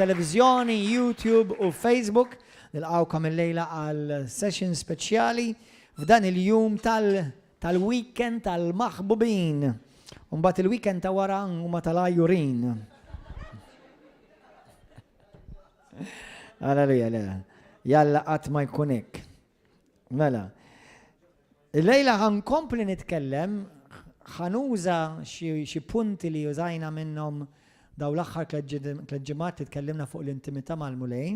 televizjoni, YouTube u Facebook. Nilqawkom il-lejla għal session speċjali f'dan il-jum tal-weekend tal-maħbubin. Mbagħad il-weekend ta' wara huma tal-ajurin. Alleluja. Jalla qatt ma jkun hekk. Mela. Il-lejla ħankompli nitkellem, ħanuża xi punti li użajna minnhom daw l-aħħar tliet-ġimgħat li tkellimna fuq l-intimità mal-mulej,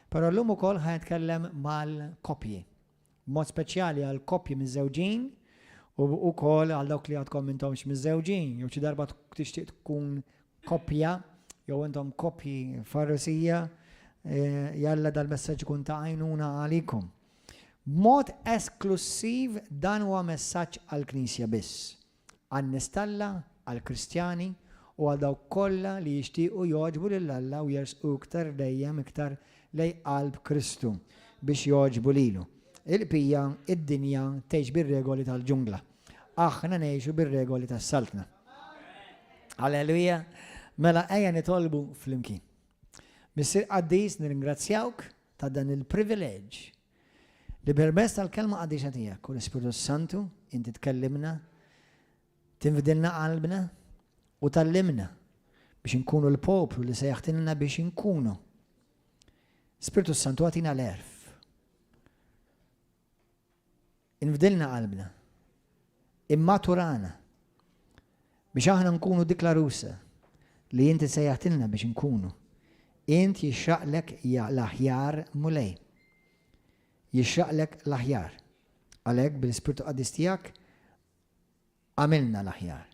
però llum ukoll ħanitkellem mal-koppji. Mod speċjali għal koppji miż-żewġin u wkoll għal dawk li għadkom intomx miż-żewġin, jew xi darba tixtieq tkun koppja, jew intom koppji farrisija, jalla dal-messaġġ ikun ta' għajnuna għalikom. B'mod esklusiv dan huwa messaġġ għall-Knisja biss. Għan-nistalla, għall-Kristjani u għal dawk kollha li jixtiequ jogħġbu lil Alla u jersqu iktar dejjem iktar lej qalb Kristu biex jogħġbu lilu. Il-qbija, id-dinja tgħix bir-regoli tal-ġungla. Aħna ngħixu bir-regoli tas-saltna. Alleluja. Mela ejja nitolbu flimkien. Missier Qaddis nirringrazzjawk ta' dan il-privileġġ li permezz tal-kelma qaddisa tiegħek u l-Ispiritu Santu inti tkellimna, tinfidilna qalbna u tallimna biex inkunu l-poplu li sejjaħtilna biex inkunu. Spiritu Santu għatina l-erf. Infdilna qalbna, immaturana biex aħna nkunu dik l-arusa li inti sejjaħtilna biex inkunu. Int jixxaqlek l-aħjar mulej. Jixxaqlek l-aħjar. Għalhekk bil-Ispiritu Qaddis tiegħek għamilna l-aħjar.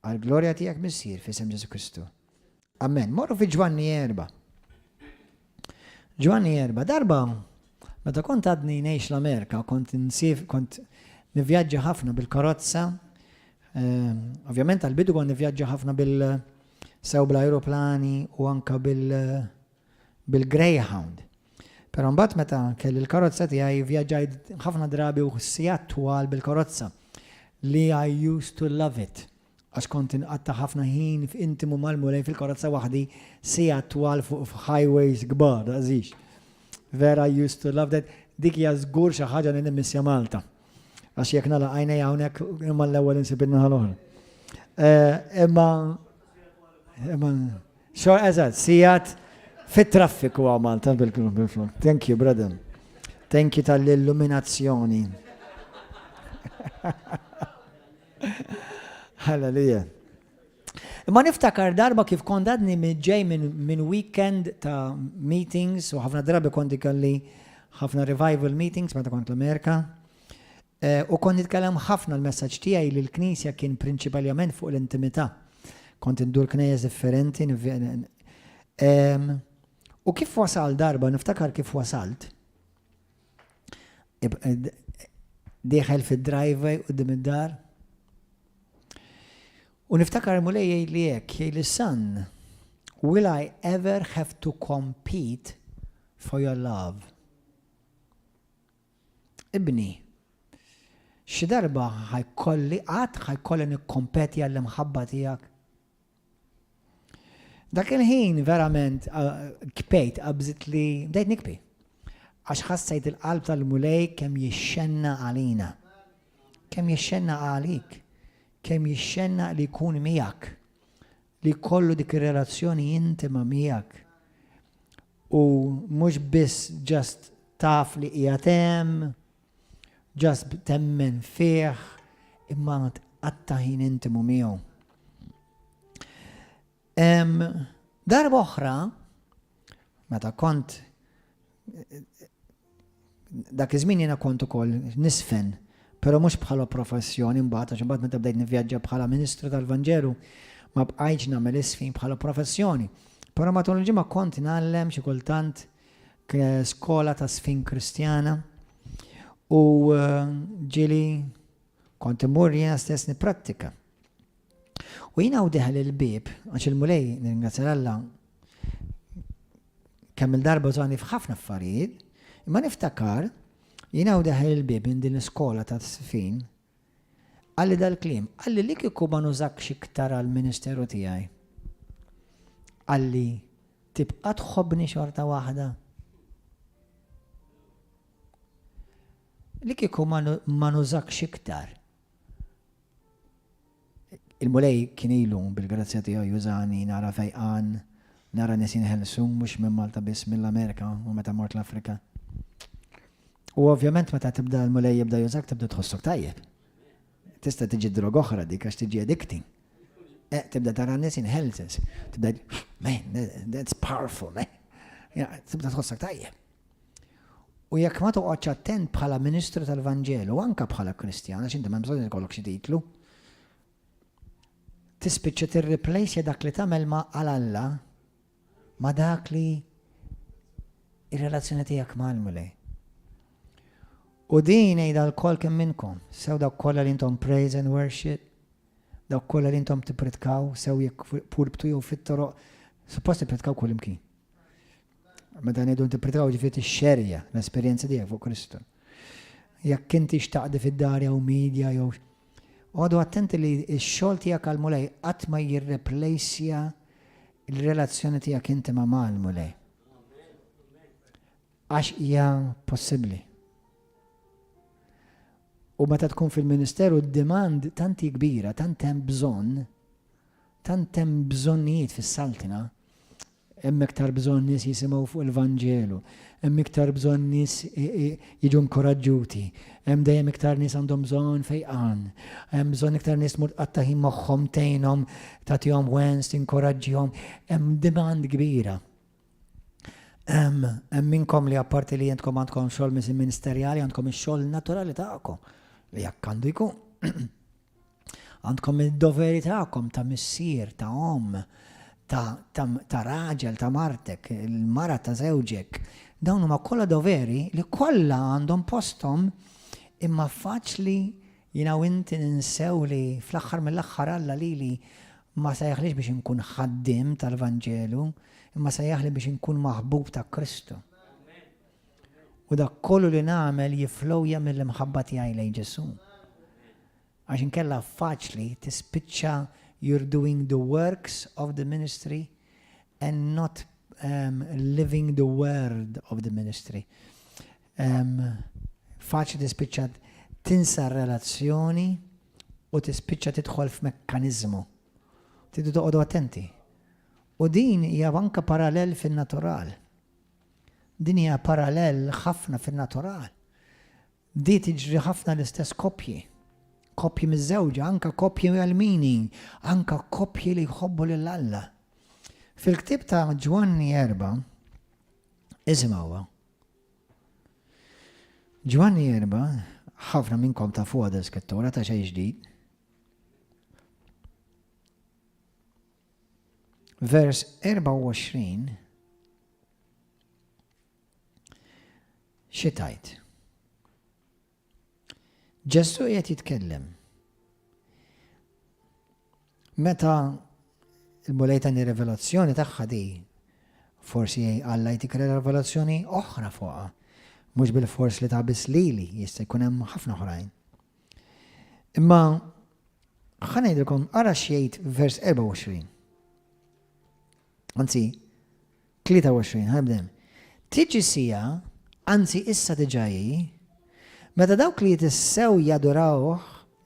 Għal-glorja tiegħek missier f'isem Ġesu Kristu. Amen. Morru fi Ġwanni 4. Ġwanni 4. Darba, meta kont għadni ngħix l-Amerika, kont nivvjaġġa ħafna bil-karozza. Ovvjament għal-bidu kont nivvjaġġa ħafna sew bl-aeroplani u anka bil-Greyhound. Però mbagħad meta kelli l-karozza tiegħi vjaġġajt ħafna drabi u sigħat twal bil-karozza li I used to love it. Għax kont inqatta ħafna ħin intimu mal-mulej fil-karozza waħdi sigħat twal fuq highways kbar, għażix. Vera I used to love that. Dik hija żgur xi ħaġa li nimmissja Malta. Għax jekk nagħlaq għajnejja hawnhekk imma l-ewwel insib in-naħa l-oħra. Xo eżatt, sigħat fit-traffiku għamal tal-bil-flok. Thank you, brother. Thank you tal-illuminazzjoni. Halleluja. Ma niftakar darba kif kont għadni ġej minn weekend ta' meetings u ħafna drabi konti kalli ħafna revival meetings meta kont l-Amerika. U kont nitkellem ħafna l-messaġġ tiegħi li l-Knisja kien prinċipalment fuq l-intimità. Kont indur knejjes differenti. U kif wasal darba, niftakar kif wasalt. Dieħel fid-driveway qudiem id-dar. U niftakar mulej jgħidli hekk, jgħidli son, will I ever have to compete for your love? Ibni, xi darba ħajkolli nikkompeti għall-imħabba tiegħek. Dak il-ħin verament kpejt qabżit li bdejt nikbi. Għax ħassejt il-qalb tal-mulej kemm jixxenna għalina. Kemm jixxenna għalik. Kemm jixxenna li jkun miegħek. Li kollu dik ir-relazzjoni intima miegħek. U mhux biss just taf li qiegħed hemm, just temmen fih, imma tqatta' ħin intimu miegħu. Darba oħra, meta kont dak iż-żmien jiena kont ukoll nisfen, però mhux bħala professjoni mbagħad għax imbagħad meta bdejt nivvjaġġa bħala Ministru tal-Vanġelu ma bqajtx nagħmel isfin bħala professjoni. Però matul il-ġimgħa kont nagħllem xi kultant skola ta' sfin Kristjana u ġieli kont imur jiena stess nipprattika. U jina u deħal il-bib, għax il-mulej, nirringrazzja Alla, kemm il-darba żani f'ħafna affarijiet, imma niftakar, jina u deħal il-bib minn din l-iskola ta' sfin, għalli dal-klim, għalli li kieku ma nużakx iktar għal-ministeru tiegħi. Għalli tibqa' tħobbni xorta waħda. Li kieku ma nużakx iktar. Il-mulej kien ilu bil-grazzja tiegħu jużani nara fejqan, nara nies jinħelsu mhux minn Malta biss mill-Amerika u meta mort l-Afrika. U ovvjament meta tibda l-mulej jibda jużak tibda tħossok tajjeb. Tista' tiġi drog oħra dik għax tiġi addicting. Tibda tara nies jinħelses. Tibda man, that's powerful, man. Tibda tħossok tajjeb. U jekk ma toqgħodx attent bħala Ministru tal-Vanġelu, anke bħala Kristjan, għax inti m'hemm bżonn ikollok xi titlu, tispiċċa tirreplacja dak li tagħmel ma' Alla ma' dak li ir-relazzjoni tiegħek mal-mulej. U din ngħidha l-kol kemm minnkom, sew dawk kollha li intom praise and worship, dawk kollha li intom tippritkaw, sew jekk purbtu jew fit-toroq, suppost tippritkaw kull imkien. Meta ngħidu tippritkaw ġifieri tixxerja l-esperjenza tiegħek fuq Kristu. Jekk inti xtaqdi fid-dar jew media jew għodu attenti li x-xogħol tiegħek għall-mulej qatt ma jirreplacja l-relazzjoni tiegħek inti ma' mal-mulej. Għax hija possibbli. U meta tkun fil-Ministeru d-demand tanti kbira, tant hemm bżonnijiet fis-saltina. Hemm iktar bżonn nies jisimgħu fuq il-Vanġelu, hemm iktar bżonn nies jiġu inkoraġġuti, hemm dejjem iktar nies għandhom bżonn fejqan, hemm bżonn iktar nies qattaħin moħħhom tgħinhom, tagħtihom wens, tinkoraġġihom, hemm demand kbira. Hemm minnkom li apparti li jentkom għandkom xogħol ministerjali għandkom ix-xogħol naturali tagħkom li jekk għandu jkun. Għandkom id-doveri tagħkom ta' missier, ta' ta' raġel, ta' martek, il-mara ta' żewġek. Dawn huma kollha doveri li kollha għandhom posthom imma faċli jiena u inti ninsew li fl-aħħar mill-aħħar Alla lili ma sejjaħlix biex inkun ħaddiem tal-Vanġelu, imma sejjaħli biex inkun maħbub ta' Kristu. U dak kollu li nagħmel jiflowja mill-imħabba tiegħi lejn Ġesu. Għax inkella faċli tispiċċa you're doing the works of the ministry and not living the word of the ministry. Faċli tispiċċa tinsa relazzjoni u tispiċċa tidħol f'mekkaniżmu. Tidu toqgħodu attenti. U din hija anke parallel fin-natural. Din hija parallel ħafna fin-natural. Di tiġri ħafna l-istess koppji. Koppji miż-żewġa, anke koppji għal-meaning, anke koppji li jħobbu lil Alla. Fil-ktieb ta' Ġwanni 4, isimgħuha. Ġwanni 4, ħafna minnkom ta' fuq da skrittura ta' xejn ġdid. Vers 24 xi tajt? Ġesu qiegħed jitkellem. Meta il-mulej tani rivelazzjoni tagħha di, forsi Alla jtik rivelazzjoni oħra fuqha, mhux bil-fors li tabis lili, jista' jkun hemm ħafna oħrajn. Imma ħa ngħidilkom ara x'jgħid vers 24. Anzi, 23, ħabdem. Tiġi sija, anzi issa diġà meta dawk li jitissew jadorawh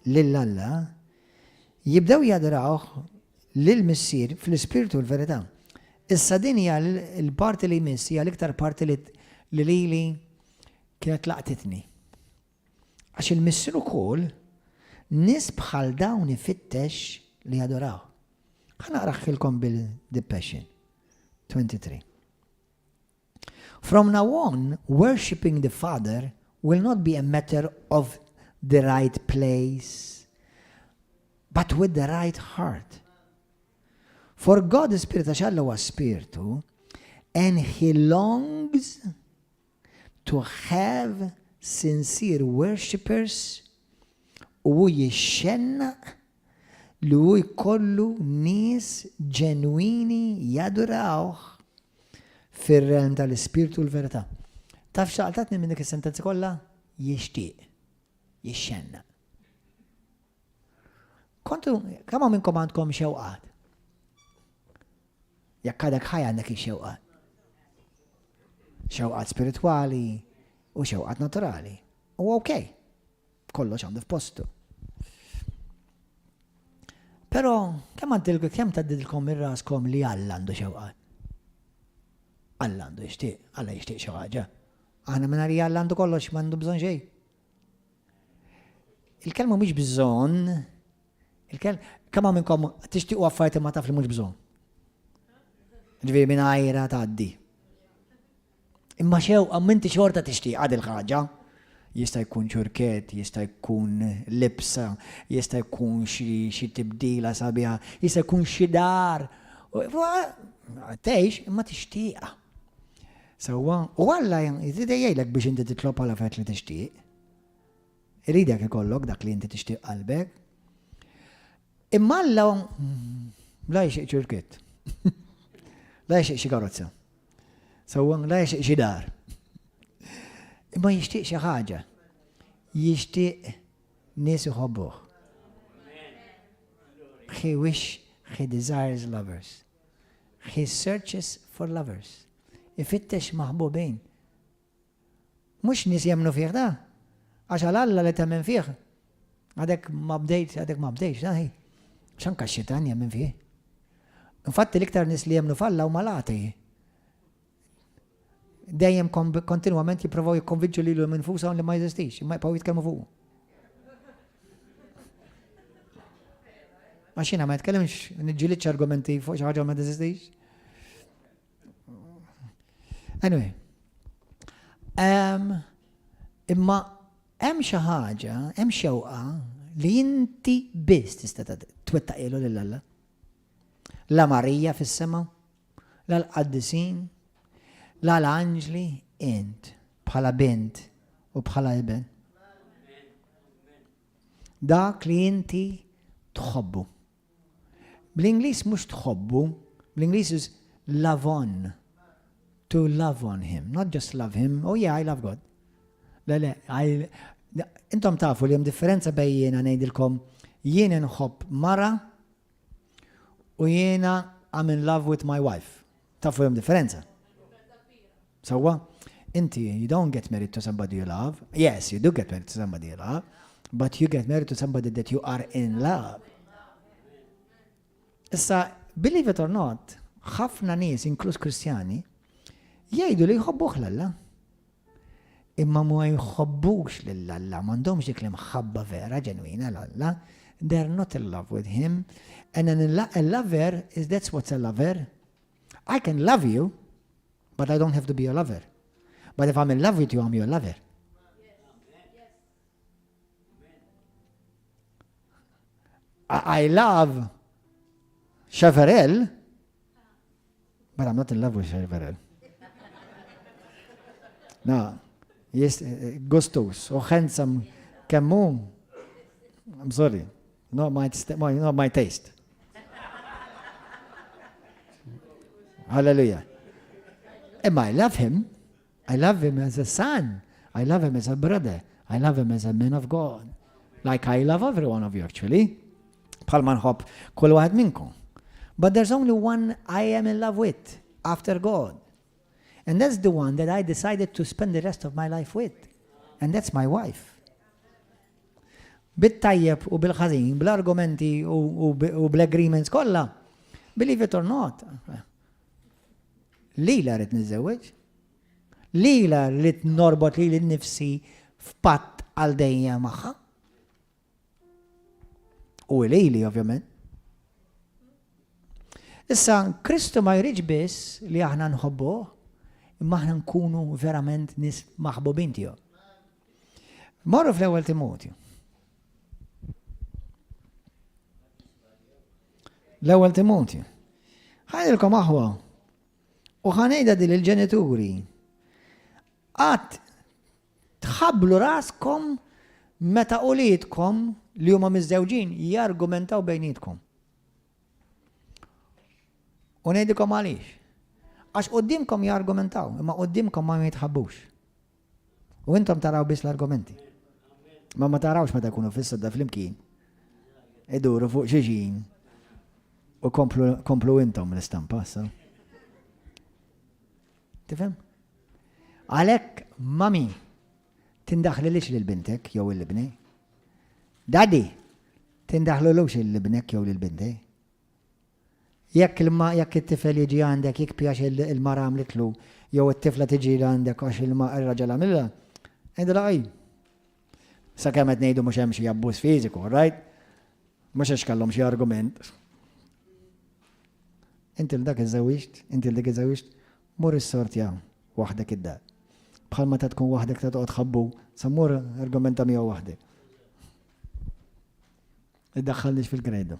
lil Alla jibdew jadorawh lil missier fl-ispirtu u l-verità. Issa din hija l-parti li jmiss hija l-iktar parti li lili kienet laqtitni. Għax il-missier ukoll nies bħal dawn ifittex li jadoraw. Ħa naqraħilkom bil-Passion 23. From now on, worshipping the Father will not be a matter of the right place, but with the right heart. For God is Spirit, għax Alla huwa Spiritu, and He longs to have sincere worshippers u jixxenna li hu jkollu nies ġenwini jadurawh fir-realm tal-Ispirtu u l-verità. Taf xaqtatni minn dik is-sentenzi kollha? Jixtieq, jixxenna. Kemm minnkom għandkom xewqat? Jekk għadek ħajja għandek ix-xewqat. Xewqat spiritwali u xewqat naturali. U okej, kollox għandu f'postu. Però kemm taddilkom ir-raskom li Alla għandu xewqat? Alla għandu jixtieq, Alla jixtieq xi ħaġa. Aħna minna li Alla għandu kollox m'għandu bżonn xejn. Il-kelma mhix bżonn, kemm minnkom tixtiequ affarijiet ma taf li mhux bżonn. Ġifieri minn ajra tgħaddi. Imma xewqa m'inti xorta tixtieq għad il-ħaġa. Jista' jkun ċurket, jista' jkun libsa, jista' jkun xi tibdila sabiħa, jista' jkun xi dar. Tgħix imma tixtieqha. Sewwa, u Alla jgħidlek biex inti titlob għal affarijiet li tixtieq. Iridek ikollok dak li inti tixtieq qalbek. Imma Alla la jxieq ċurket. La jxieq xi karozza. Sewwa la jxieq xi dar. Imma jixtieq xi ħaġa. Jixtieq nies iħobbuh. He desires lovers. He searches for lovers. Ifittex maħbubin. Mhux nies jemnu fih da. Għax Alla li temmen fih. Għadek ma bdejx, daħi. X'anka x-xitan jemmen fih. Infatti l-iktar nies li jemnu f'Alla huma malati. Dejjem kontinwament jipprovaw jikkonvinċu lilu minn fushom li ma jeżistix, imma jibqgħu jitkellmu fuq. Għax jiena ma jitkellimx niġġielitx argumenti fuq xi ħaġa ma teżistix. Anyway. Imma hemm xi ħaġa, hemm xewqa li inti biss tista' twettaqilu lil Alla. La Marija fis-sema, la l-qaddisin, la l-anġli, int bħala bint u bħala ibn. Dak li inti tħobbu. Bl-Ingliż mhux tħobbu, bl-Ingliż is love on. To love on him, not just love him. Oh yeah, I love God. Le, intom tafu li hemm differenza bejn jiena ngħidilkom jiena nħobb mara u jiena I'm in love with my wife. Tafu hemm differenza. Sewwa, you don't get married to somebody you love. Yes, you do get married to somebody you love, but you get married to somebody that you are in love. Issa, believe it or not, ħafna nies, inkluż Kristjani, jgħidu li jħobbuh l-Alla. Imma ma jħobbux lill-Alla, m'għandhomx dik l-imħabba vera ġenwina l-Alla. They're not in love with him. And a lover that's what's a lover. I can love you, but I don't have to be a lover. But if I'm in love with you, I'm your lover. I love Chavarel, but I'm not in love with Chavarel. No, yes, gustos or handsome kemmu. I'm sorry, not my taste. Hallelujah. And I love him. I love him as a son. I love him as a brother. I love him as a man of God. Like I love every one of you actually. Bħalma nħobb kull waħed minnkom. But there's only one I am in love with after God. And that's the one that I decided to spend the rest of my life with. And that's my wife. Bit-tajjeb u bil-ħażin, bil-argumenti u bil-agreements kollha. Believe it or not. Lila rrid niżewweġ. Lila rrid norbot lili nnifsi f'patt għal dejjem magħha. U lili ovvjament. Issa Kristu ma jridx biss li aħna nħobbuh, imma aħna nkunu verament nies maħbubin tiegħu. Morru fl-ewwel Timotju. L-ewwel Timotju. Ħajdilkom aħwa u ħanejda din il-ġenituri. Qatt tħabblu raskom meta uliedkom li huma miżżewġin jargumentaw bejnietkom. U ngħidilkom għaliex. Għax qudiemkom jargumentaw, imma qudiemkom ma jitħabbux. U intom taraw biss l-argumenti. Ma tarawx meta jkunu fis-sodda flimkien. Iduru fuq xi xejn u komplu intom l-istampa. Tifhem? Għalhekk mami tindaħlilix lil bintek jew il-libni. Daddy tindaħlulux il-libnek jew lil-binti. Jekk it-tifel jiġi għandek jikpjax il-mara għamlitlu jew it-tifla tiġi għandek għax il-raġel għamilha, għidla għaj. Sakemm qed ngħidu mhux hemm xi abbuż fiżiku, right? Mhux għax kellhom xi argument. Inti l-dak iżżewwiġt, inti l-dik iżżewwiġt, mur is-sortja waħdek id-dar. Bħalma ta' tkun waħdek ta' toqgħod ħabbu, sa mur argumenta miegħu waħdek. Iddaħħalniex fil-kredu.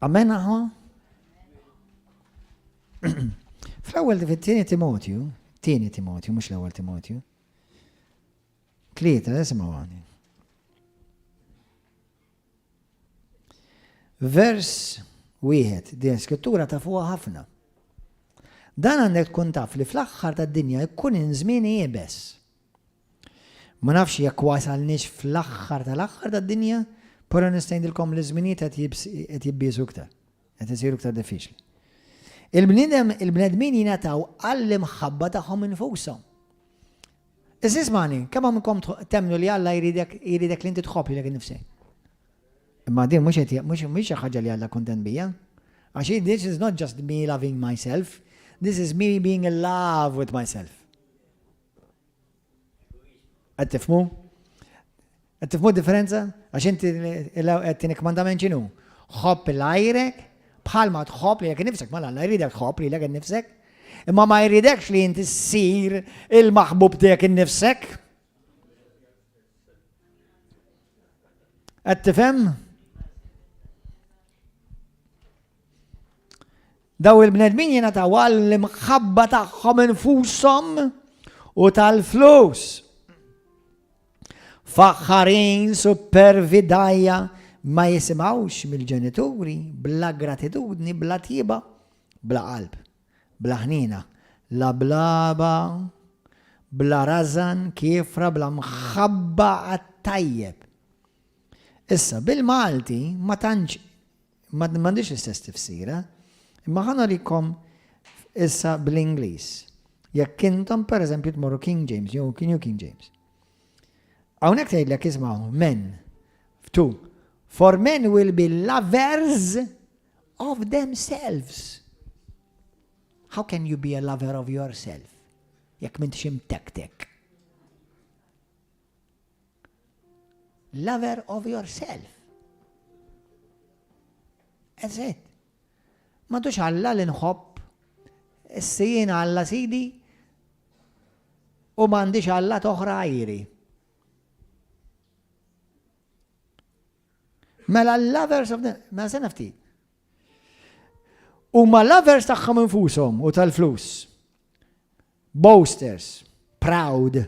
Amen aħwa? Fl-ewwel fit-tieni Timotju, mhux l-ewwel Timotju. 3 isma' għani. Vers 1, din skrittura ta' fuqha ħafna. Dan għandek tkun taf li fl-aħħar tad-dinja jkun żmien jibes. Ma nafx jekk wasalniex fl-aħħar tal-aħħar tad-dinja, però nistgħidilkom li żminijiet qed jibbiżu iktar, qed isiru iktar diffiċli. Il-bnedmin jingħataw għall-imħabba tagħhom infushom. Ismani, kemm għamilkom temnu li Alla jridek li inti tħobb lilek innifsek. Imma din mhux xi ħaġa li Alla kuntent bija. Għax this is not just me loving myself, this is me being in love with myself. Qed tifhmu? Qed tifhmu differenza? Għax inti qed mandament x'inhu? Ħobb il-għajrek bħalma tħobb lilek innifsek, ma Alla jridek tħobb lilek innifsek. Imma ma jridekx li inti ssir il-maħbub tiegħek innifsek. Qed tifhem? Daw il-bnedmin jingħataw għall-imħabba tagħhom infushom u tal-flus. Faħħarin supervidajja ma jisimgħux mill-ġenituri bla gratitudni, bla tjiba, bla qalb, bla ħnina, la blaba, bla razan, kifra, bla mħabba għat-tajjeb. Issa, bil-Malti ma tantx m'għandix l-istess tifsira. Imma ħana likom issa bl-Ingliż. Jekk intom pereżempju tmorru King James, jew New King James. Hawnhekk tgħidlek isma'u men. 2. For men will be lovers of themselves. How can you be a lover of yourself? Jekk m'intix imtektek. Lover of yourself. That's it. Ma tux Alla li nħobb, s-sijin Alla sidi, u m'għandix Alla toħra għajri. Mela lovers of them, ma se nafti. U ma lovers tagħhom infushom u tal-flus. Boasters, proud.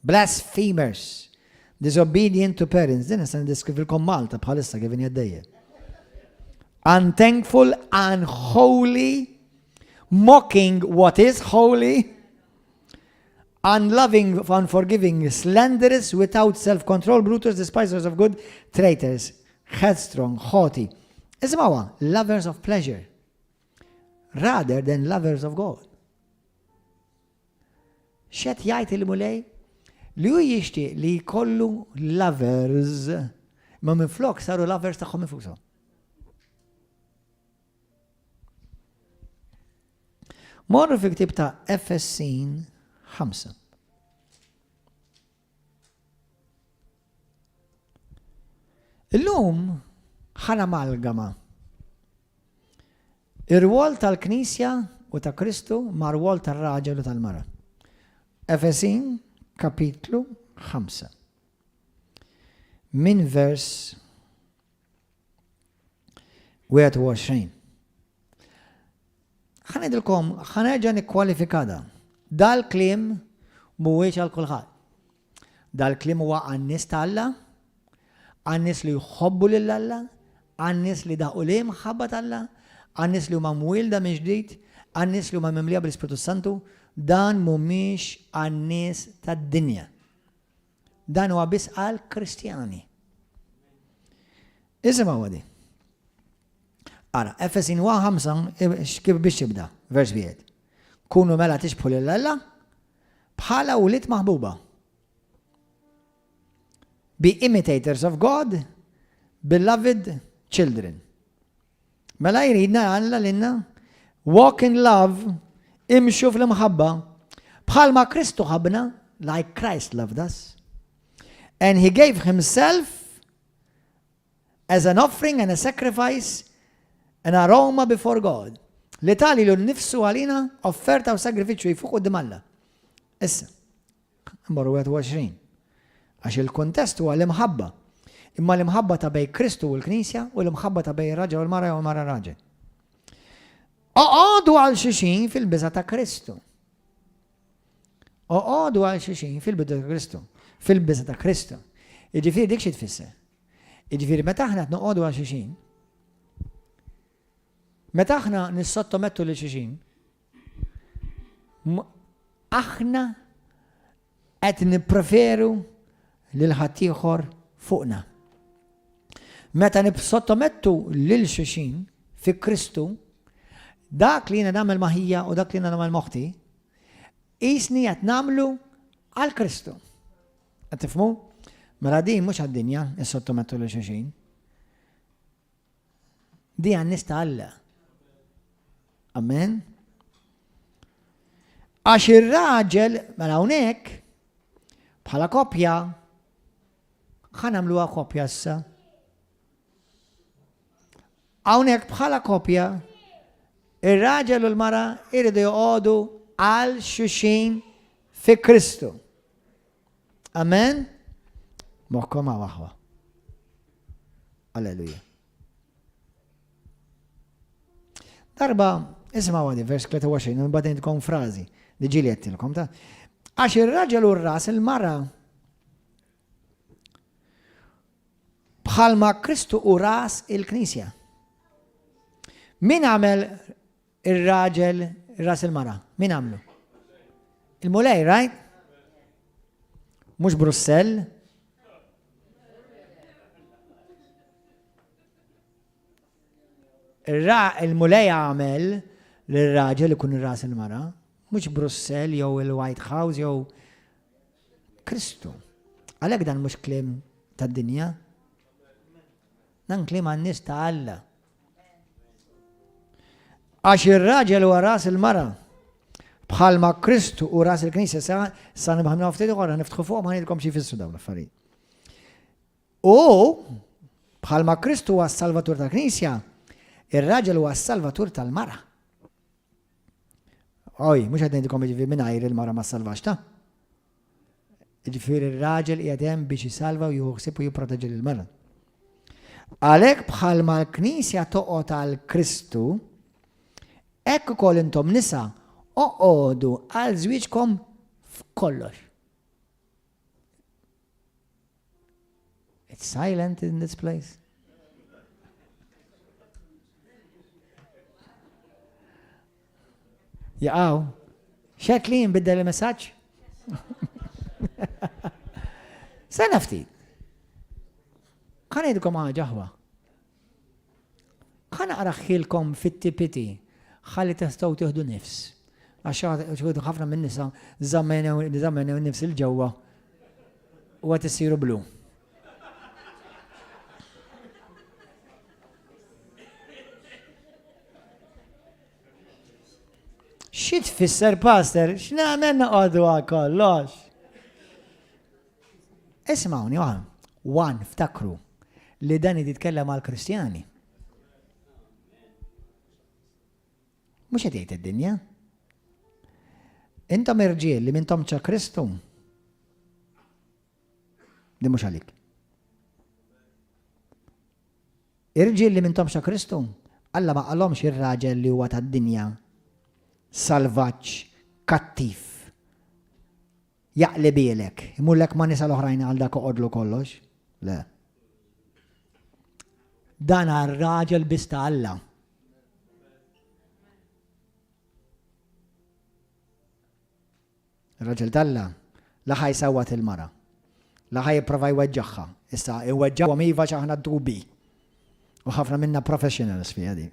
Blasphemers. Disobedient to parents. Din nista' niddeskrifilkom Malta bħalissa kif jaddejja. Unthankful, unholy, mocking what is holy, unloving, unforgiving, slanderous, without self-control, brutals, despisers of good, traitors, headstrong, haughty. Ismawa, lovers of pleasure, rather than lovers of God. Xed jgħid il-mulej? Li hu jixtieq li jkollu lovers, ma minflok saru lovers tagħhom infushom. Morru fi ktieb ta' Efessin 5. Illum ħana amalgama ir-rwol tal-Knisja u ta' Kristu ma' rwol tar-raġel u tal-mara. Efesin kapitlu 5. Min vers 21. Ħanedilkom, ħanerġa' nikkwalifikada. Dal-klim mhuwiex għal kulħadd. Dal-klim huwa għan-nies ta' Alla, għan-nies li jħobbu lil Alla, għan-nies li daħqu lejhom ħabba tal-Alla, għan-nies li huma mwilda minn ġdid, għan-nies li huma mimlija bil-Ispiritu Santu. Dan mhumiex għan-nies tad-dinja. Dan huwa biss għal Kristjani. Isimgħu għadi. Ara, Efesin 1:5 kif biex tibda, vers 1. Kunu mela tixbħu lil-Alla bħala ulied maħbuba. Be imitators of God, beloved children. Mela jridna Alla lilna walk in love, imxu fl-imħabba bħalma Kristu ħabna, like Christ loved us. And he gave himself as an offering and a sacrifice, an aroma before God. Li tali l-nifsu għalina offerta u sagrifiċu jifuq qudiem Alla. Issa, mmorru 21. Għax il-kontest huwa l-imħabba. Imma l-imħabba ta' bej Kristu u l-Knisja u l-imħabba ta' bej raġel u l-mara u l-mara raġel. Oqgħodu għal xixin fil-biża ta' Kristu. Oqgħodu għal xixin fil-biża ta' Kristu. Fil-biża ta' Kristu. Jiġifieri dik xi tfisser. Jiġifieri meta aħna noqogħdu għal xixin, meta aħna nissottomettu lil xixin, aħna qed nippreferu lil ħaddieħor fuqna. Meta nissottomettu lil xixin fi Kristu, dak li jiena nagħmel maħija u dak li jiena nagħmel moħħti, qisni qed nagħmlu għal Kristu. Qed tifhmu? Mela din mhux għad-dinja nissottomettu lil xixin. Di għan-nies ta' Alla. Amen. Għax ir-raġel mela hawnhekk bħala koppja ħanamluha koppja issa. Hawnhekk bħala koppja ir-raġel u l-mara jridu joqogħdu għal xulxin fi Kristu. Amen. Moħħkom ma' waħwa. Alleluja. Darba, isma' għadi, vers 23, nbadin tkun frażi li ġili jettilkom ta' għax ir-raġel u r-ras il-mara bħalma Kristu u ras il-Knisja. Min għamel ir-raġel ras il-mara? Min għamlu? Il-mulej, right? Mux Brussell. Il-mulej għamel l-raġel ikun ir-ras il-mara, mux Brussell jew il-White House jew Kristu. Għalhekk dan mhux kliem tad-dinja. Dan kliem għan-nies ta' Alla. Għax ir-raġel huwa ras il-mara bħalma Kristu u ras il-Knisja sa nibħamna ftit oħra niftħu fuq ma ngħidilkom xi jfissru dawn l-affarijiet. U bħalma Kristu huwa s-Salvatur tal-Knisja, ir-raġel huwa s-Salvatur tal-mara. Oj, mhux qed ngħidilkom jiġifieri mingħajr il-mara ma salvax ta'. Jiġifieri ir-raġel qiegħed hemm biex jisalva u jieħu ħsieb u jipproteġġi lill-mara. Għalhekk bħalma l-Knisja toqgħod għal Kristu, hekk ukoll intom nisa oqgħodu għal żwieġkom f'kollox. It's silent in this place. Jaqgħu, xekli nbiddel il-messaġġ? Sena ftit. Kan ngħidilkom ħaġa ħwa. Kan aqraħħilkom fit-tipiti ħalli tistgħu tieħdu nifs. Għax ħafna minn nisa żammenew nifs il-ġewwa u qed issiru blu. Xi tfisser pastor, x'nagħmel noqogħdu għal kollox? Ismawni ftakru li dan jitkellem għal Kristjani. Mhux qed jgħid id-dinja. Intom irġiel li mintom ċa Kristu. Di mhux għalik. Irġiel li mintom ċa Kristu, Alla ma qalhomx ir-raġel li huwa tad-dinja salvaġġ, kattiv. Jaqleb ilek, imullek ma nisa l-oħrajn għal dak oqodlu kollox. Le. Dan għar-raġel biss ta' Alla. Ir-raġel tal-Alla la ħaj sawat il-mara. La ħaj jipprova jweġġaħħa. Issa iweġġaħwa miva xi aħna dubi. U ħafna minna professionals fi għadi.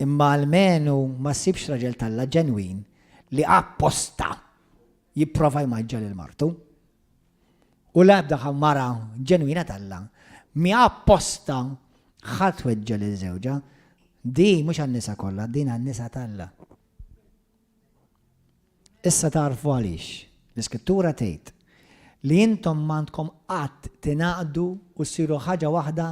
Imma almenu ma ssibx raġel Alla ġenwin li apposta jipprova jmaġġel il-martu. U l-ebda mara ġenwina Alla mi apposta ħadd tweġġel iż-żewġa, di mhux għan-nisa kollha, din għan-nisa Alla. Issa tarfu għaliex l-Iskrittura tgħid li intom m'għandkom qatt tingħaqdu u ssiru ħaġa waħda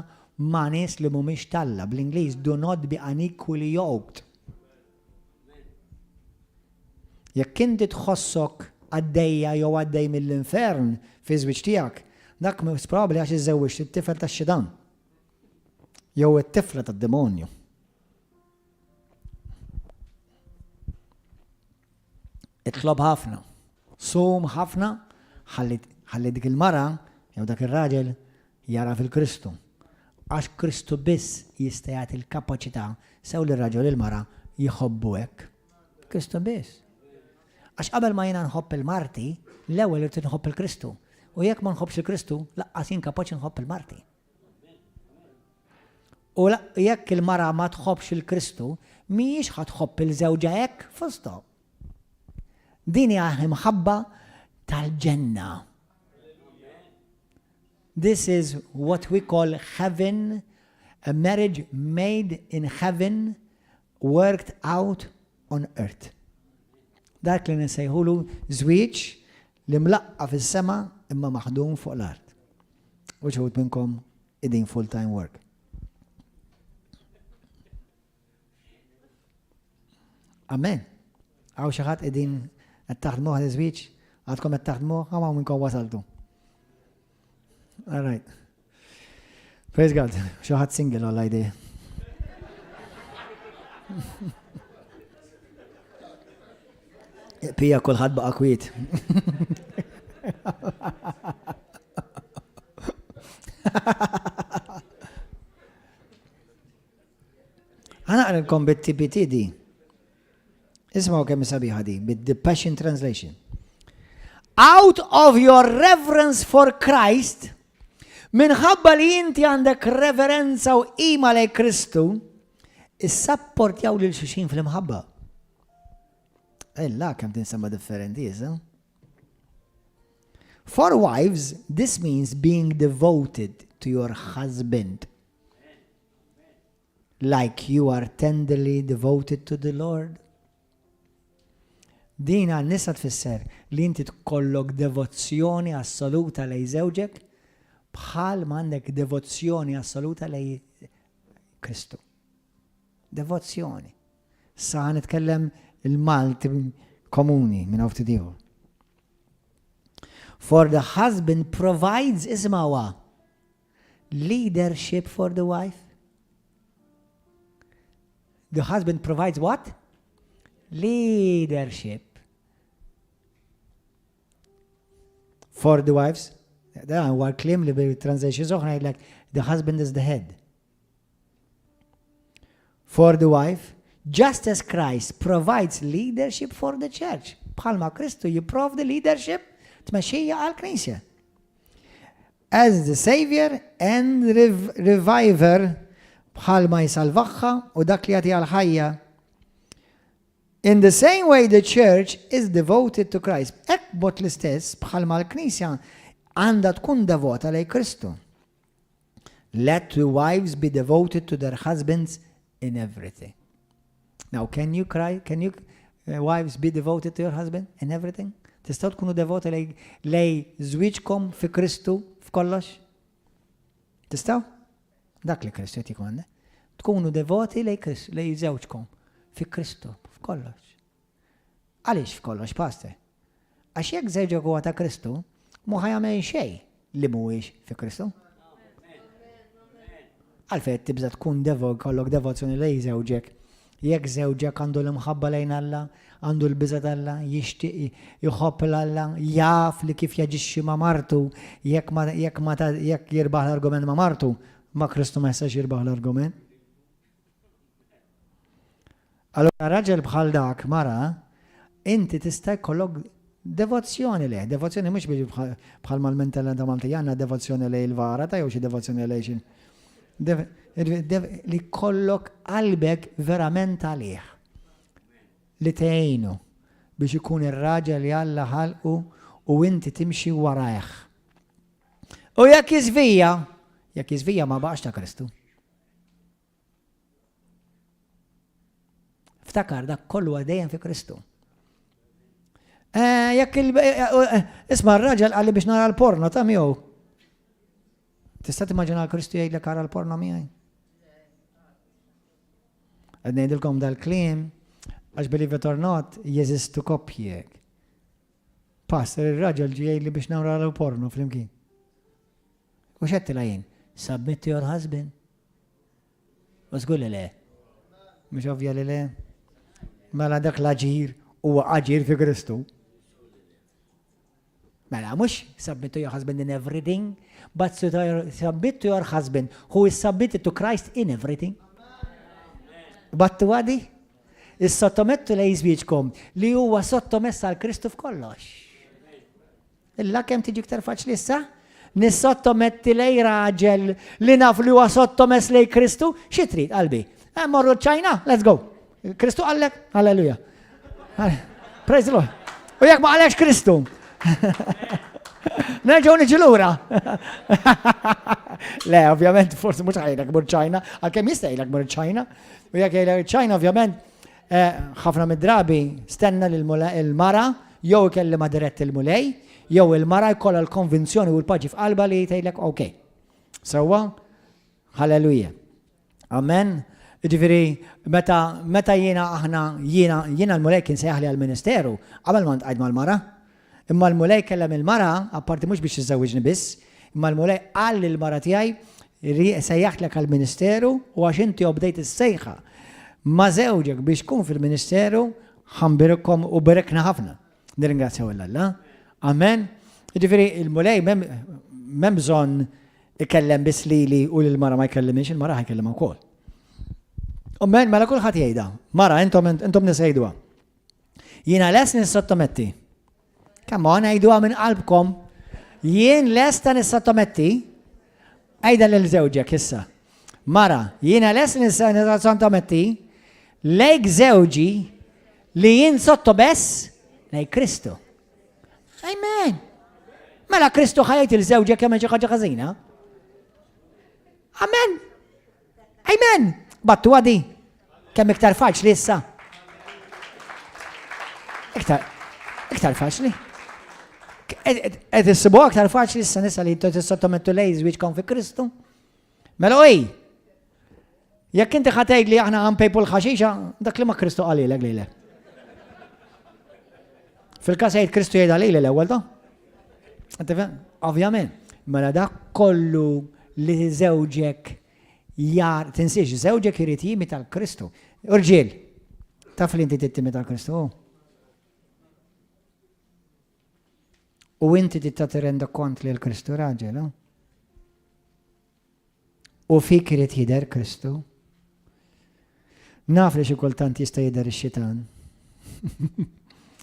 ma' nies li mhumiex Alla, bl-Ingliż do not be unequally yoked. Jekk inti tħossok għaddejja jew għaddej mill-infern fi żwieġ tiegħek, dak mhux probabbli għax iżżewweġt it-tifel tax-xidan jew it-tifla tad-demonju. Itlob ħafna, sum ħafna, ħalli dik il-mara jew dak ir-raġel jara fil-Kristu. Għax Kristu biss jista' jagħti l-kapaċità sew lir-raġel il-mara jħobbu hekk. Kristu biss. Għax qabel ma jiena nħobb il-marti, l-ewwel irid nħobb il-Kristu. U jekk ma nħobbx il-Kristu, laqqas jien kapaċi nħobb il-marti. U jekk il-mara ma tħobbx il-Kristu, mhijiex ħadd tħobb il-żewġa hekk fuq. Din hija imħabba tal-ġenna. This is what we call heaven, a marriage made in heaven, worked out on earth. Dak li nsejħulu żwieġ li mlaqqa fis-sema imma maħdum fuq l-art. Which would minnkom idin full-time work. Amen. Għaw xi ħadd idin qed taħdmu għal iż-żwieġ, għadkom qed taħdmu għaw minnkom wasaltu. All right. Praise God. Xi ħadd single all idea. Pija kulħadd baqa' kwiet. Ħanaqralkom bit-TPT di. Ismaw kemm sabiħa di, bit-The Passion Translation. Out of your reverence for Christ, minħabba li inti għandek reverenza u qima lej Kristu, issapportjaw lil xulxin fil-imħabba. Ella kemm tinsemma differenti, isha. For wives, this means being devoted to your husband, like you are tenderly devoted to the Lord. Dina nisa tfisser li inti tkollok devozzjoni assoluta lej żewġek bħal m'għandek devozzjoni assoluta lej Kristu. Devozzjoni. Sa nitkellem il-Malti komuni minn hawn ftit ieħor. For the husband provides ismawa leadership for the wife. The husband provides what? Leadership for the wives. Da huwa l-kliem li bil-translation oħra jgħidlek the husband is the head. For the wife, just as Christ provides leadership for the church. Bħalma Kristu jipprovdi the leadership tmexxija għall-Knisja. As the savior and reviver bħalma jsalvaħħa u dak li jagħti għall-ħajja. In the same way the church is devoted to Christ. Ek bot l-istess bħalma l-Knisja għandha tkun devota lej Kristu. Let the wives be devoted to their husbands in everything. Now, can you wives be devoted to your husband in everything? Tistgħu tkunu devoti lej żwieġkom fi Kristu f'kollox? Tistgħu? Dak li Kristu qed jkun. Tkunu devoti lej żewġkom fi Kristu f'kollox. Għaliex f'kollox, pastor? Għax jekk żewġek huwa ta' Kristu, mu ħajamel xejn li mhuwiex fi Kristu. Għalfejn tibża tkun kollok devozzjoni lej żewġek. Jekk żewġek għandu l-imħabba lejn Alla, għandu l-biża Alla, jixtieq jħobb Alla, jaf li kif jaġixxi ma' martu, jekk jirbaħ l-argument ma' martu, ma' Kristu ma jistax jirbaħ l-argument. Allora raġel bħal dak mara, inti tista' jkollok devozzjoni leh, devozzjoni mhux bħal mal-mentalità Maltija għandna devozzjoni lej il-vara ta' jew xi devozzjoni lej xi. li kollok qalbek verament għalih. Li tgħinu biex ikun ir-raġel li Alla ħalqu u inti timxi warajh. U jekk jiżvija ma baqax ta' Kristu. Ftakar dak kollu għadejjem fi Kristu. Isma' r-raġel qalli biex nara l-porno ta' miegħu. Tista' timmaġina l-Kristu jgħidlek ara l-porno miegħi? Qed ngħidilkom dal-kliem għax believe it or not jeżistu koppji. Pastor ir-raġel ġie jgħidli biex nara l-porno flimkien. U x'għedtilha jien? Submit to your husband. U żgur li le. Mhux ovvja li le. Mela dak l-aġir huwa aġir fi Kristu. Mela mhux submit to your husband in everything, but submit to your husband who is submitted to Christ in everything. Battu għadi? Is-sottomettu lej żwieġkom li huwa sottomess għal Kristu f'kollox. Illa kemm tiġi iktar faċli issa? Nissottometti lej raġel li naf li huwa sottomess lej Kristu, xi trid qalbi? Morru ċajna, let's go. Kristu għallek, halleluja. Praise the Lord. U jekk ma għalekx Kristu. Nerġgħu niġi lura. Le, ovvjament, forsi mhux ħajlek mur ċajna, għalkemm jista' jgħidlek mur ċajna. U jekk jgħidlek ċajna, ovvjament, ħafna mid-drabi stenna l-mara jew ikellima dirett il-mulej, jew il-mara jkollha l-konvinzjoni u l-paġi f'qalba li tgħidlek OK. Sewwa, halleluja. Amen. Ġifieri meta jiena l-mulej kien sejjaħli għall-Ministeru qabel ma ntqgħid mal-mara. Imma l-mulej kellem il-mara, apparti mhux biex iżżewwiġni biss, imma l-mulej qal lill-mara tiegħi sejjaħtlek għall-Ministeru u għax inti bdejt is-sejħa ma' żewġek biex tkun fil-Ministeru ħambirkom u barekna ħafna. Nirringrazzjaw l-Alla. Amen. Ġifieri il-mulej m'hemm bżonn ikellem biss lili u l-mara ma jkellimx, il-mara ħajkellem wkoll. Amen, mela kulħadd jgħidha. Mara, intom nisejduha. Jiena les nissottometti. Come on, għajduha minn qalbkom. Jien lesta nissottometti. Għajda lil-żewġek issa. Mara, jiena les nissottometti lejk żewġi li jien sottomess lejk Kristu. Amen. Mela Kristu ħajjt il-żewġek kemm xi ħaġa ħażina. Amen. Amen. Battu għadi. Kemm iktar faċli issa. Iktar faċli. Qed issibu aktar faċli issa nisa li tissottomettu lej żwieġkom fi Kristu. Mela oj. Jekk inti ħatgħid li aħna ħanpejpu l-ħaxixa, dak li ma Kristu qalilek lilek. Fil-każ jgħid Kristu jgħidha lili l-ewwel da. Ovvjament, mela dak kollu li żewġek tinsiex, żewġek irid jimita l-Kristu. Urġiel, taf li inti tittimita l-Kristu. U inti tirrenda kont li l-Kristu raġel. U fik irid jidher Kristu. Naf li xi kultant jista' jidher ix-xitan.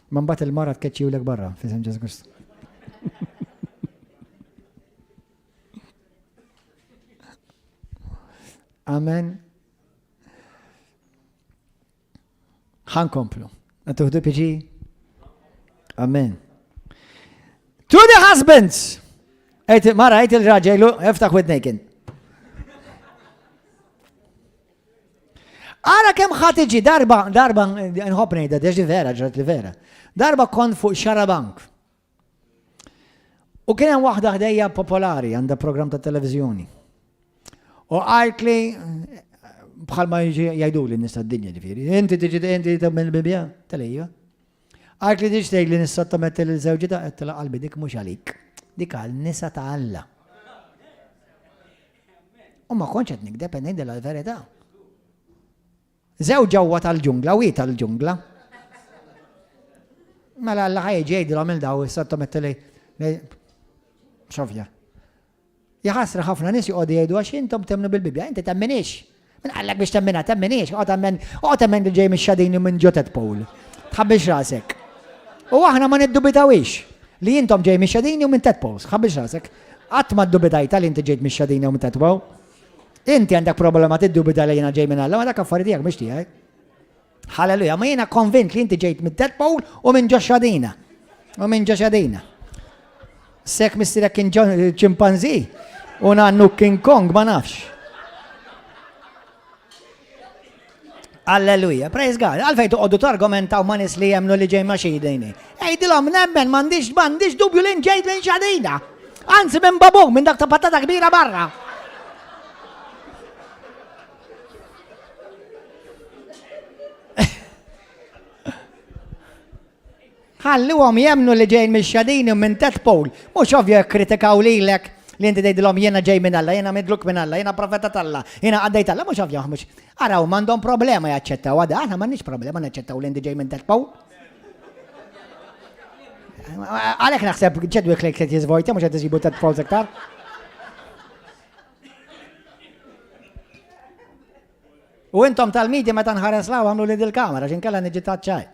Ma mbagħad il-mara tkeċċiwlek barra f'isem Ġesu Kristu. Amen. Ħankomplu. Għatuħdu piġi? Amen. To the husbands! Mara, għajt il-raġelu, eftaħ widnejkin. Ara kem ħatiġi darba, nħobb nejda, deġi vera, ġrat li vera. Darba kont fuq xarabank. U kien hemm waħda ħdejja popolari għandha program ta' televizjoni. U għajtli, bħalma jgħidu li nista' d-dinja ġifieri. Inti tagħmel bibja tal-ejja. Għajtli diġ tgħid li nissottometti lil żewġi ta' qed qalbi dik mhux għalik. Dik għal-nisa ta' Alla. U ma kontx qed nikdeb ngħidilha l-verità. Żewġ ġewwa tal-ġungla u hi tal-ġungla. Mela Alla ħajġi jgħidilhom il daw sottometti li xofja. Jaħasra ħafna nies joqgħdu jgħidu għax intom temnu bil-Bibja, inti temminix. Min qallek biex temmina, temminix, temmen li ġej mix-xadini minn ġotet Pawl. Tħabbix rasek. U aħna ma niddubitawix li intom ġej mix-xadini u minn Ted Pawl. Tħabbix rasek. Qatt ma ddubitajta li inti ġejt mix-xadini u minn Ted Pawl. Inti għandek problema tiddubita li jiena ġej minn Alla, ma dak affarijiet tiegħek mhux tiegħek. Halleluja, ma jiena konvint li inti ġejt minn Ted Paul u minn Joshadina. Sekk mistirek kien ċimpanzi u nannu King Kong, ma nafx. Alleluja, praise God. Għalfej tuqoddu t-argumentaw ma nis li jemnu li ġej ma xidejni. Ejdilom, nemmen, mandiġ dubju li nġejt minn xadejna. Anzi minn babu, minn dak ta' patata kbira barra. Ħalli għom jemnu li ġejn minn xadejni u minn Ted Paul. Mux ovvju kritikaw li l-ek li inti dejdilom jena ġej minn Alla, jena midluk minn Alla, jena profeta tal-Alla, jena għaddejt Alla, mux ovvju mux. Araw, mandom problema jaċċettaw, għada, għana mannix problema naċċettaw li inti ġej minn Ted Paul. Għalek naħseb ġedwi klejk t jizvojta, mux għed jizibu Ted Paul sektar. U intom tal-medja meta nħares law għamlu li dil-kamera, xin kalla nġi taċċaj.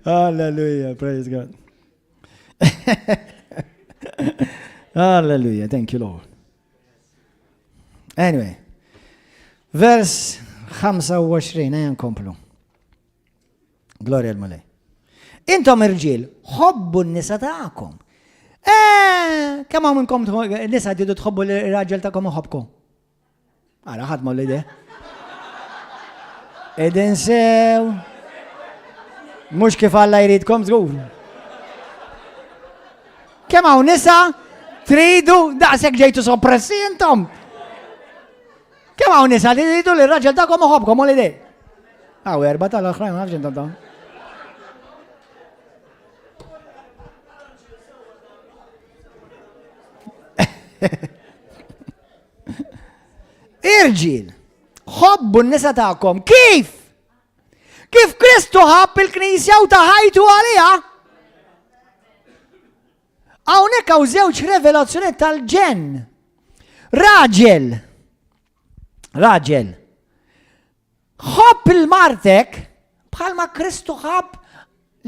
Hallelujah, praise God. Hallelujah, thank you Lord. Anyway, vers 25, ejja nkomplu. Gloria al-Malej. Intom irġiel, ħobbu n-nisa ta'kom. Kemm hawn minnkom nisa tidu tħobbu l-raġel ta'kom uħobkom? Ara ħadmu l-idea. Edin sew. Mux kif Alla jridkom żgur. Kemm hawn nisa tridu daqshekk ġejtu soppressi intom. Kemm hawn nisa li tridu li r-raġel tagħkom uħobkom u l-idej. Aw erba' tal-oħrajn ma nafx intom dawn. Irġiel, ħobbu n-nisa tagħkom kif? Kif Kristu ħabb il-Knisja u taħajtu għaliha? Hawnhekk hawn żewġ revelazzjonijiet tal-ġenn. Raġel. Ħobb il-martek bħalma Kristu ħabb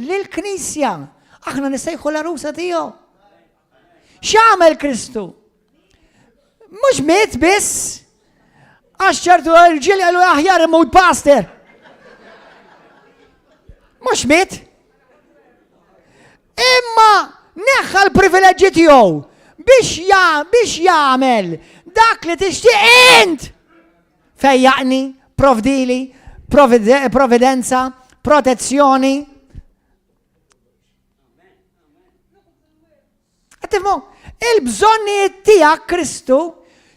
lill-Knisja. Aħna nistejħu l-arusa tiegħu. X'għamel Kristu? Mhux miet biss. Għax ċertu rġieli għalu aħjar imut pastor. Mhux miet. Imma neħħa l-privileġġi tiegħu biex jagħmel dak li tixtieq int. Fejjaqni, provdili, providenza, protezzjoni. Għattifmu, il-bżonnijiet tiegħek Kristu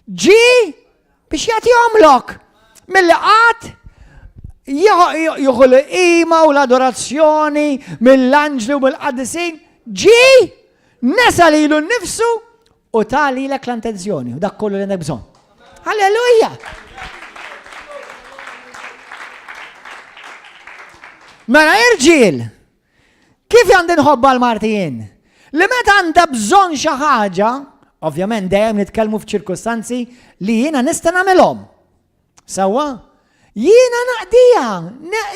ġi biex jagħtihomlok milli qatt jieħu l-qima u l-adorazzjoni mill-anġli u mill-qaddisin ġi nesa lilu nnifsu u ta' lilek l-intenzjoni u dak kollu li għandek bżonn. Halleluja! Mela irġiel, kif għandi nħobba l-martijin? Li meta għandha bżonn xi ħaġa, ovvjament dejjem nitkellmu f'ċirkostanzi li jiena nista' nagħmilhom. Sewwa? Jiena naqdija,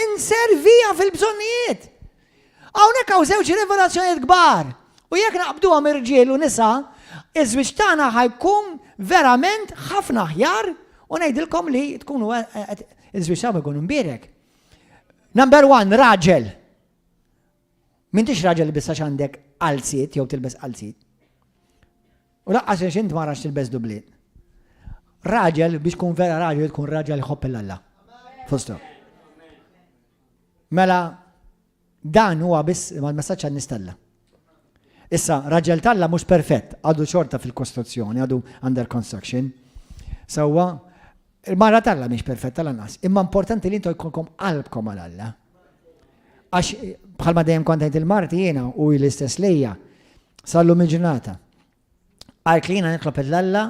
inservija fil-bżonnijiet. Hawnhekk hawn żewġ rivelazzjonijiet kbar. U jekk naqbduhom irġiel u nisa, iż-żwieġ tagħna ħajkun verament ħafna aħjar u ngħidilkom li tkunu iż-żwieġ tagħna jkun imbierek. Number 1, raġel. M'intix raġel biss għax għandek qalziet jew tilbes qalziet. U laqqas għax int ma rax tilbes dubliet. Raġel biex tkun vera raġel tkun raġel jħobb il-Alla. Fusto. Mela dan huwa biss mal-messaġġ għan-nistalla. Issa raġel talla mhux perfett, għadu xorta fil-kostruzzjoni, għadu under construction. Sewwa il-mara talla mhix perfetta lanqas, imma importanti li intu jkunkom qalbkom għal-Alla. Għax bħalma dejjem kont ngħid il-marti jiena u l-istess lejja sallum il-ġurnata. Għalk li jiena nitlob il-Alla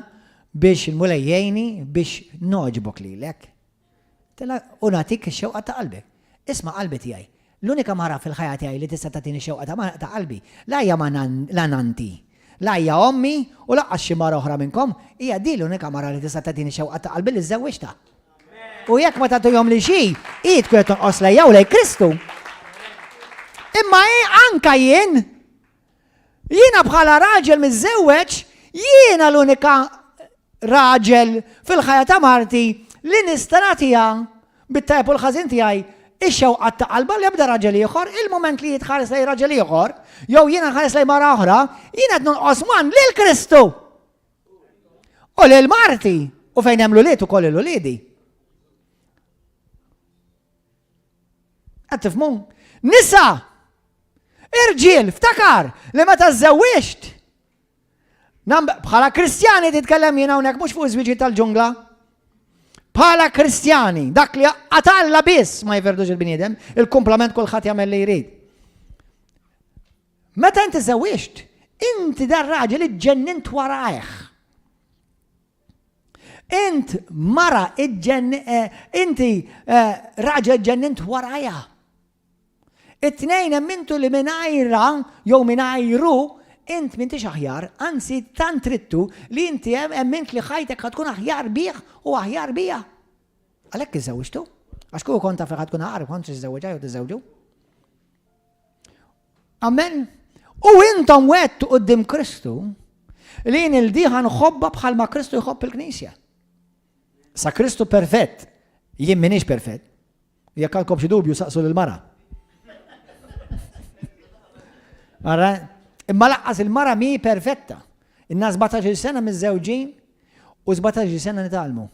biex il-mulejjejni biex noġbok lilek. U nagħtik ix-xewqa ta' qalbek. Isma' qalbi tiegħi. L-unika mara fil-ħajja tiegħi li tista' tagħtini xewqa ta' qalbi la hija la nanti, la hija ommi u laqqas xi mara oħra minnkom, hija di l-unika mara li tista' tagħtini xewqa ta' qalbi li żewwiġta. U jekk ma tagħtuhom li xi, tkun qed tonqos lejja u lej Kristu, Imma anka jiena bħala raġel miżewweġ, jiena l-unika raġel fil-ħajja ta' Marti li nista' nagħtiha bit-tajb u l-ħażin tiegħi ix-xewqa ta' qalba li jibda raġel ieħor, il-mument li jitħares lejn raġel ieħor, jew jiena nħares lejn mara oħra, jiena qed nonqos man lil Kristu. U lil Marti, u fejn hemm l-ulied ukoll il-uliedi. Qed tifhmu? Nisa! Irġiel, ftakar li meta żewwiġt. Bħala Kristjani titkellem jien hawnhekk mhux fuq iż-żwieġijiet tal-ġungla. Bħala Kristjani, dak li għatalla biss ma jferdux il-bniedem, il-kumplament kulħadd jagħmel li jrid. Meta inti żewwiġt, inti dar raġel iġġennint warajh. Int mara inti raġel iġġennint warajha. It-tnejn emmintu li minajra, jew minajru, int m'intix aħjar, anzi tant trittu li inti emmint li ħajtek ħatkun aħjar bih u aħjar bija. Għalhekk iżewġtu? Għax kieku kont taf li ħatkun aħjar kont tiżewġa jew tiżewġu. Amen. U intom wettu quddiem Kristu li jien il-diħa nħobba bħalma Kristu jħobb il-Knisja. Sa Kristu perfett, jien m'iniex perfett. Jekk għandkom xi dubju saqsu lill-mara. Imma laqqas il-mara mi perfetta. Inna 17 sena miż-żewġin u 17 sena nitalmu.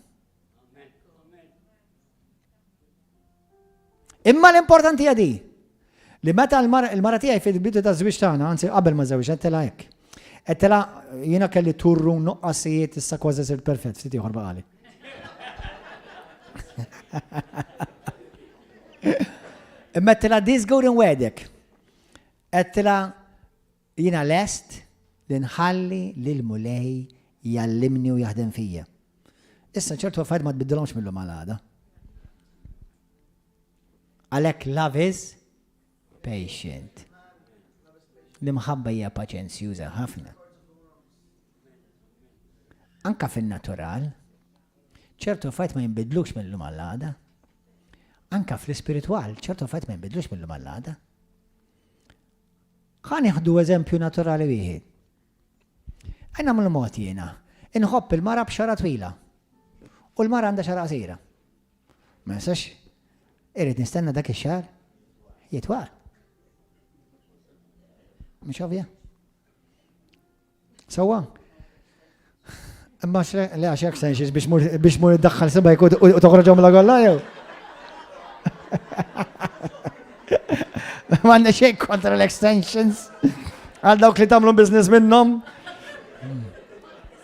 Imma l-importanti hija di li meta il-mara tiegħi fil-bidu ta' żwieġ tagħna, anzi qabel ma żewġ qedtilha hekk. Qedtilha jiena kelli turru nuqqasijiet issa kważi sir perfett ftit ieħor baqali. Imma qedtilha this good and wedek. Qedtilha jiena lest li nħalli lil mulej jallimni u jaħdem fija. Issa ċertu affarijiet ma tbiddilhomx millum għal għada. Għalhekk love is patient. L-imħabba hija paċenzjuża ħafna. Anka fin-natural, ċertu affarijiet ma jinbidlux millum għal għada. Anka fl-ispiritwal, ċertu affarijiet ma jinbidlux millum għal għada. Ħan jieħdu eżempju naturali wieħed. Għajna mill-mod jiena, inħobb il-mara b'xara twila u l-mara għandha xara qasira. Ma nistax irid nistenna dak ix-xahar jitwal. Mhux ovvja. Sewwa. Imma le għax extensions biex mur iddaħħal sebgħek u toħroġhom mill-golla jew. M'għandna xejn kontra l-extensions. Għal dawk li tagħmlu business minnhom.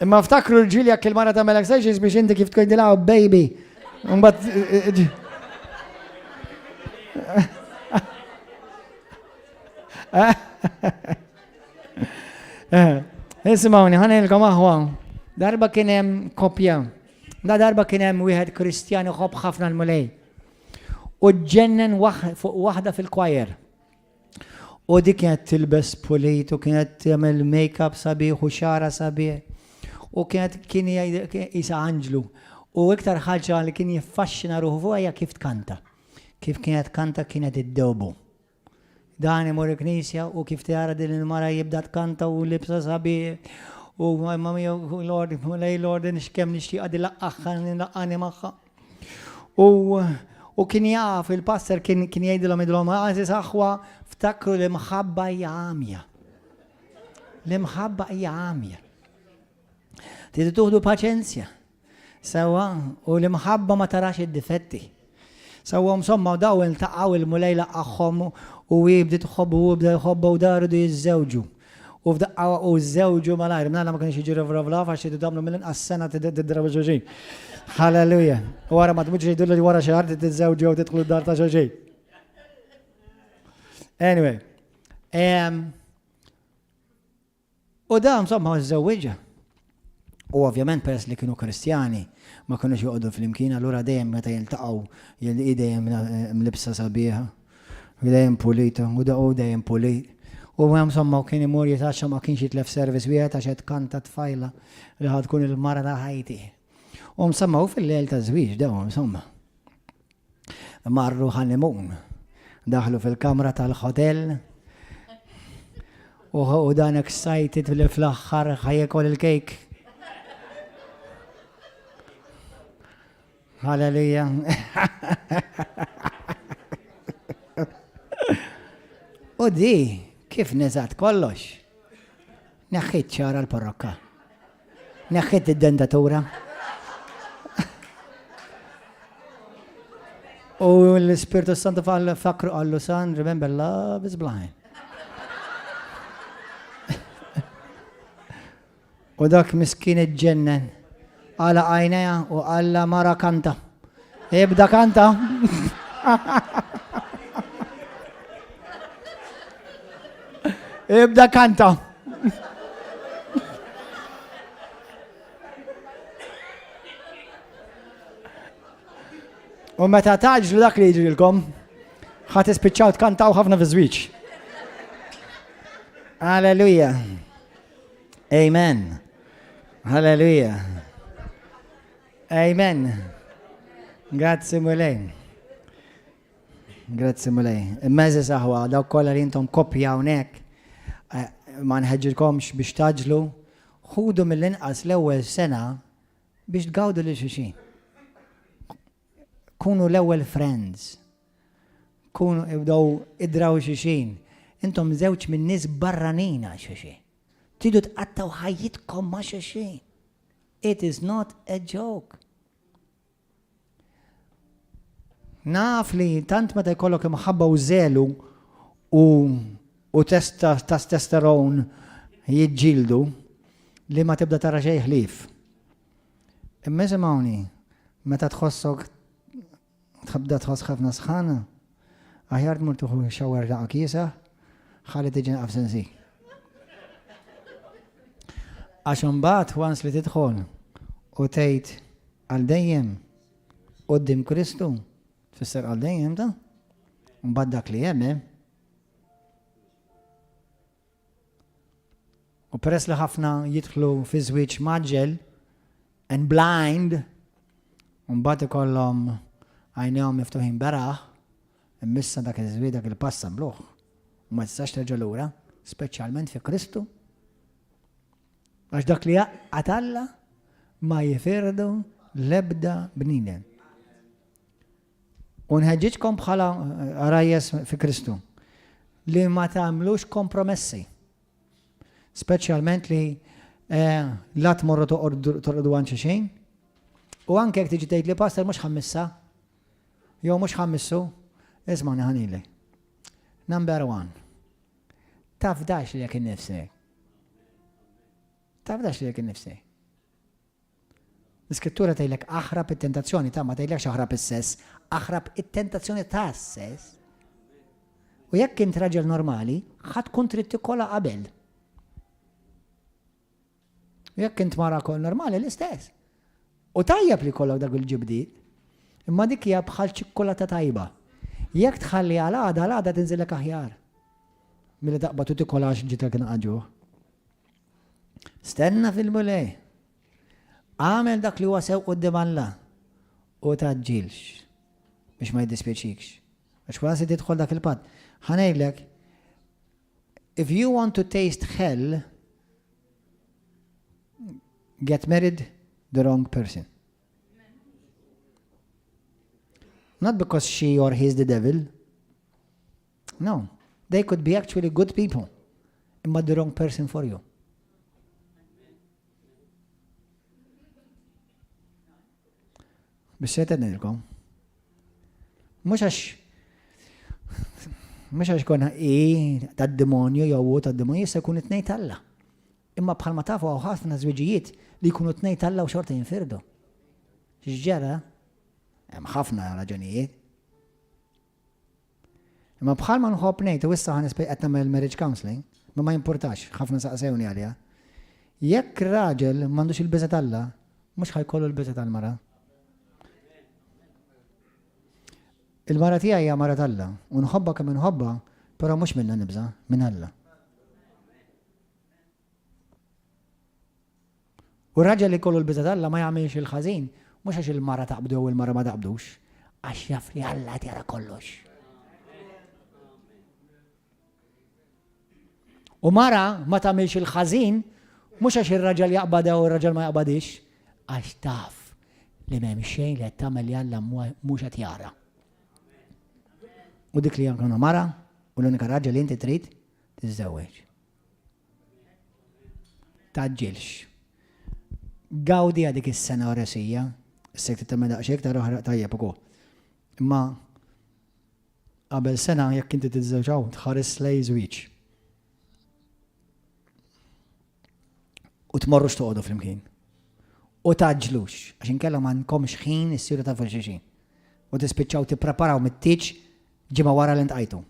Imma ftakru l-ġili jekk il-mara tagħmel extensions biex inti kif tkojdilha baby. Mbagħad Isimgħuni, ħanilkom aħwa. Darba kien hemm koppja. Darba kien hemm wieħed Kristjan iħobb ħafna l-mulej. U ġennen fuq waħda fil-kwajer. U dik kienet tilbes pulit u kienet tagħmel make-up sabiħ u xara sabiħ. U kien jisa Anġlu. U iktar ħaġa li kien jiffaxxina ruħu fuqha hija kif tkanta. Kif kienet kanta kienet iddobu. Dan imur il-Knisja u kif tara din il-mara jibda tkanta u libsa sabiħ. U mamma Lord, Lord, nixkemm nixtieq għadi laqqani magħha. U kien jaf il-pastor kien jgħidilhom għażiż aħwa ftakru l-imħabba hija għamja. L-imħabba hija għamja. Tidu tuħdu paċenzja. Sewwa u l-imħabba ma tarax id-difetti. Sewwa insomma daw iltaqgħu il-mulej laqqahom u jibdiet iħobbu u bda jħobbu u daru jiżżewġu. U f'daqqa u żewġu malajr, mnalla ma kienx jiġi revravlaf għax tidamlu mill-inqas sena tidrabu ġoġej. Halleluja. U wara ma tmutx jgħidu li wara xi ħar tiżżewġu u tidħlu d-dar ta' ġoġej. Anyway. U da insomma żewwiġha. U ovvjament peress li kienu Kristjani ma kinux joqogħdu fl-imkien, allura dejjem meta jiltaqgħu dejjem mlibsa sabiħa, dejjem pulita, u dejjem pulit. U insomma kien imur jitaxxa ma kienx jitlef service wieħed għax qed kanta tfajla li ħad tkun il-mara ta' ħajti. U insomma u fil-lejl ta' żwieġ daw insomma. Marru honeymoon. Daħlu fil-kamra tal-hotel u dan excited li fl-aħħar ħajjekol il-kejk. Halleluja. U di, kif neżat kollox? Neħħit ċara l-parrokka. Neħħit id-dentatura. U l-Spiritu Santu fakru għallu son, remember love is blind. U dak miskin iġġennen. Għala għajneja u għalla mara kanta. Ibda kanta. Ibda kanta. U meta taġlu dak li jġrilkom, ħat ispiċċaw tkantaw ħafna fi żwieġ. Halleluja. Amen. Halleluja. Amen. Grazzi mulej. Grazzi mulej. Immezzi saħwa, daw kolla li jintom kopja unek, ma nħedġilkomx biex taġlu, ħudu mill-inqas l-ewwel sena biex tgawdu li xuxin. Kunu l-ewwel friends. Kunu ibdow idraw xuxin. Intom żewġ minn nies barranina xuxin. Tridu tqattaw ħajjitkom ma' xuxin. It is not a joke. Naf li tant meta jkollok imħabba u żelu u testosteron jiġġieldu li ma tibda tara xejn ħlief. Imma semawni, meta tħossok tibda tħoss ħafna sħana, aħjar tmur tieħu xawar daqa' kiesa, ħalli tiġi naqaf Għax imbagħad once li tidħol u tgħid għal dejjem quddiem Kristu, tfisser għal dejjem da? Mbagħad dak li hemm u peress li ħafna jidħlu fi żwieġ maġġel and blind, u mbagħad ikollhom għajnejhom miftuħin beraħ, immissa dak iż-żwieġ dak il-passa mbluħ. U ma tistax terġa' lura, speċjalment fi Kristu. Għax dak li għatalla ma jifirdu l-ebda bniden. Unħedġiġkom bħala rajjes fi Kristu li ma tagħmlux kompromessi. Speċjalment li la tmorru toqordu għan xejn. U anke jekk tiġi tgħid li pastor mhux ħammissa, jew mhux ħammissu, isma' ħanili. Number 1. Taf dax li jekk innifsek. Taf dax li jekk innifsek. L-iskrittura tgħidlek aħrab it-tentazzjoni ta' ma tgħidlekx aħrab is-sess, aħrab it-tentazzjoni ta' sess. U jekk int raġel normali, ħadd tkun trid tikkola qabel. U jekk int mara normali l-istess. U tajjeb li kollok dak il-ġibdiet, imma dik hija bħal ċikkolata tajba. Jekk tħalli għal-għada tinżillek aħjar. Milli taqbad u tikkolax ġitek inqaġuh. Stenna fil-mulej. Għamel dak li huwa sew quddiem Alla u taġġilx biex ma jiddispjaċikx. Għax kważi tidħol dak il-patt. Ħanejlek, if you want to taste hell, get married the wrong person. Not because she or he is the devil. No. They could be actually good people, but the wrong person for you. Biex sejta nilkom. Mux għax konna tad-demonju jew tad-demonju jista' jkun it-tnejn Alla. Imma bħalma tafu għaw ħafna żwieġijiet li jkunu t-tnejn Alla u xorta jinfirdu. X'ġara? Hemm ħafna raġunijiet. Imma bħalma nħobb ngħid u issa ħanispej qed nagħmel marriage counseling, ma jimpurtax, ħafna saqsewni għaliha. Jekk raġel m'għandux il-biża' Alla, mhux ħajkollu l-biża' tal-mara. Il-mara tiegħi hija mara Alla, u nħobba kemm inħobba, però mhux minnha nibża, minn Alla. U r-raġel li kollu l-biża' Alla ma jagħmilx il-ħażin, mhux għax il-mara taqbdu u il-mara ma taqbdux, għax jaf li Alla tjara kollox. U mara ma tagħmilx il-ħażin mhux għax ir-raġel jaqbada u r-raġel ma jaqbadix, għax taf li m'hemm xejn li qed tagħmel li Alla mhux qed jara. U dik li jkun mara u l-unika raġel li inti trid tiżżewweġ. Taġġilx. Gawdi dik is-sena oresija, s-sek tittemmen daqsxejn iktar oħra tajjeb ukoll. Imma qabel sena jekk inti tiżżewġaw tħares lej żwieġ. U tmorrux toqgħodu flimkien. U taġġlux, għax inkella ma nkomx ħin issiru ta' xulxin. U tispiċċaw tippreparaw mit-tiġ ġimgħa wara li ntqajtu.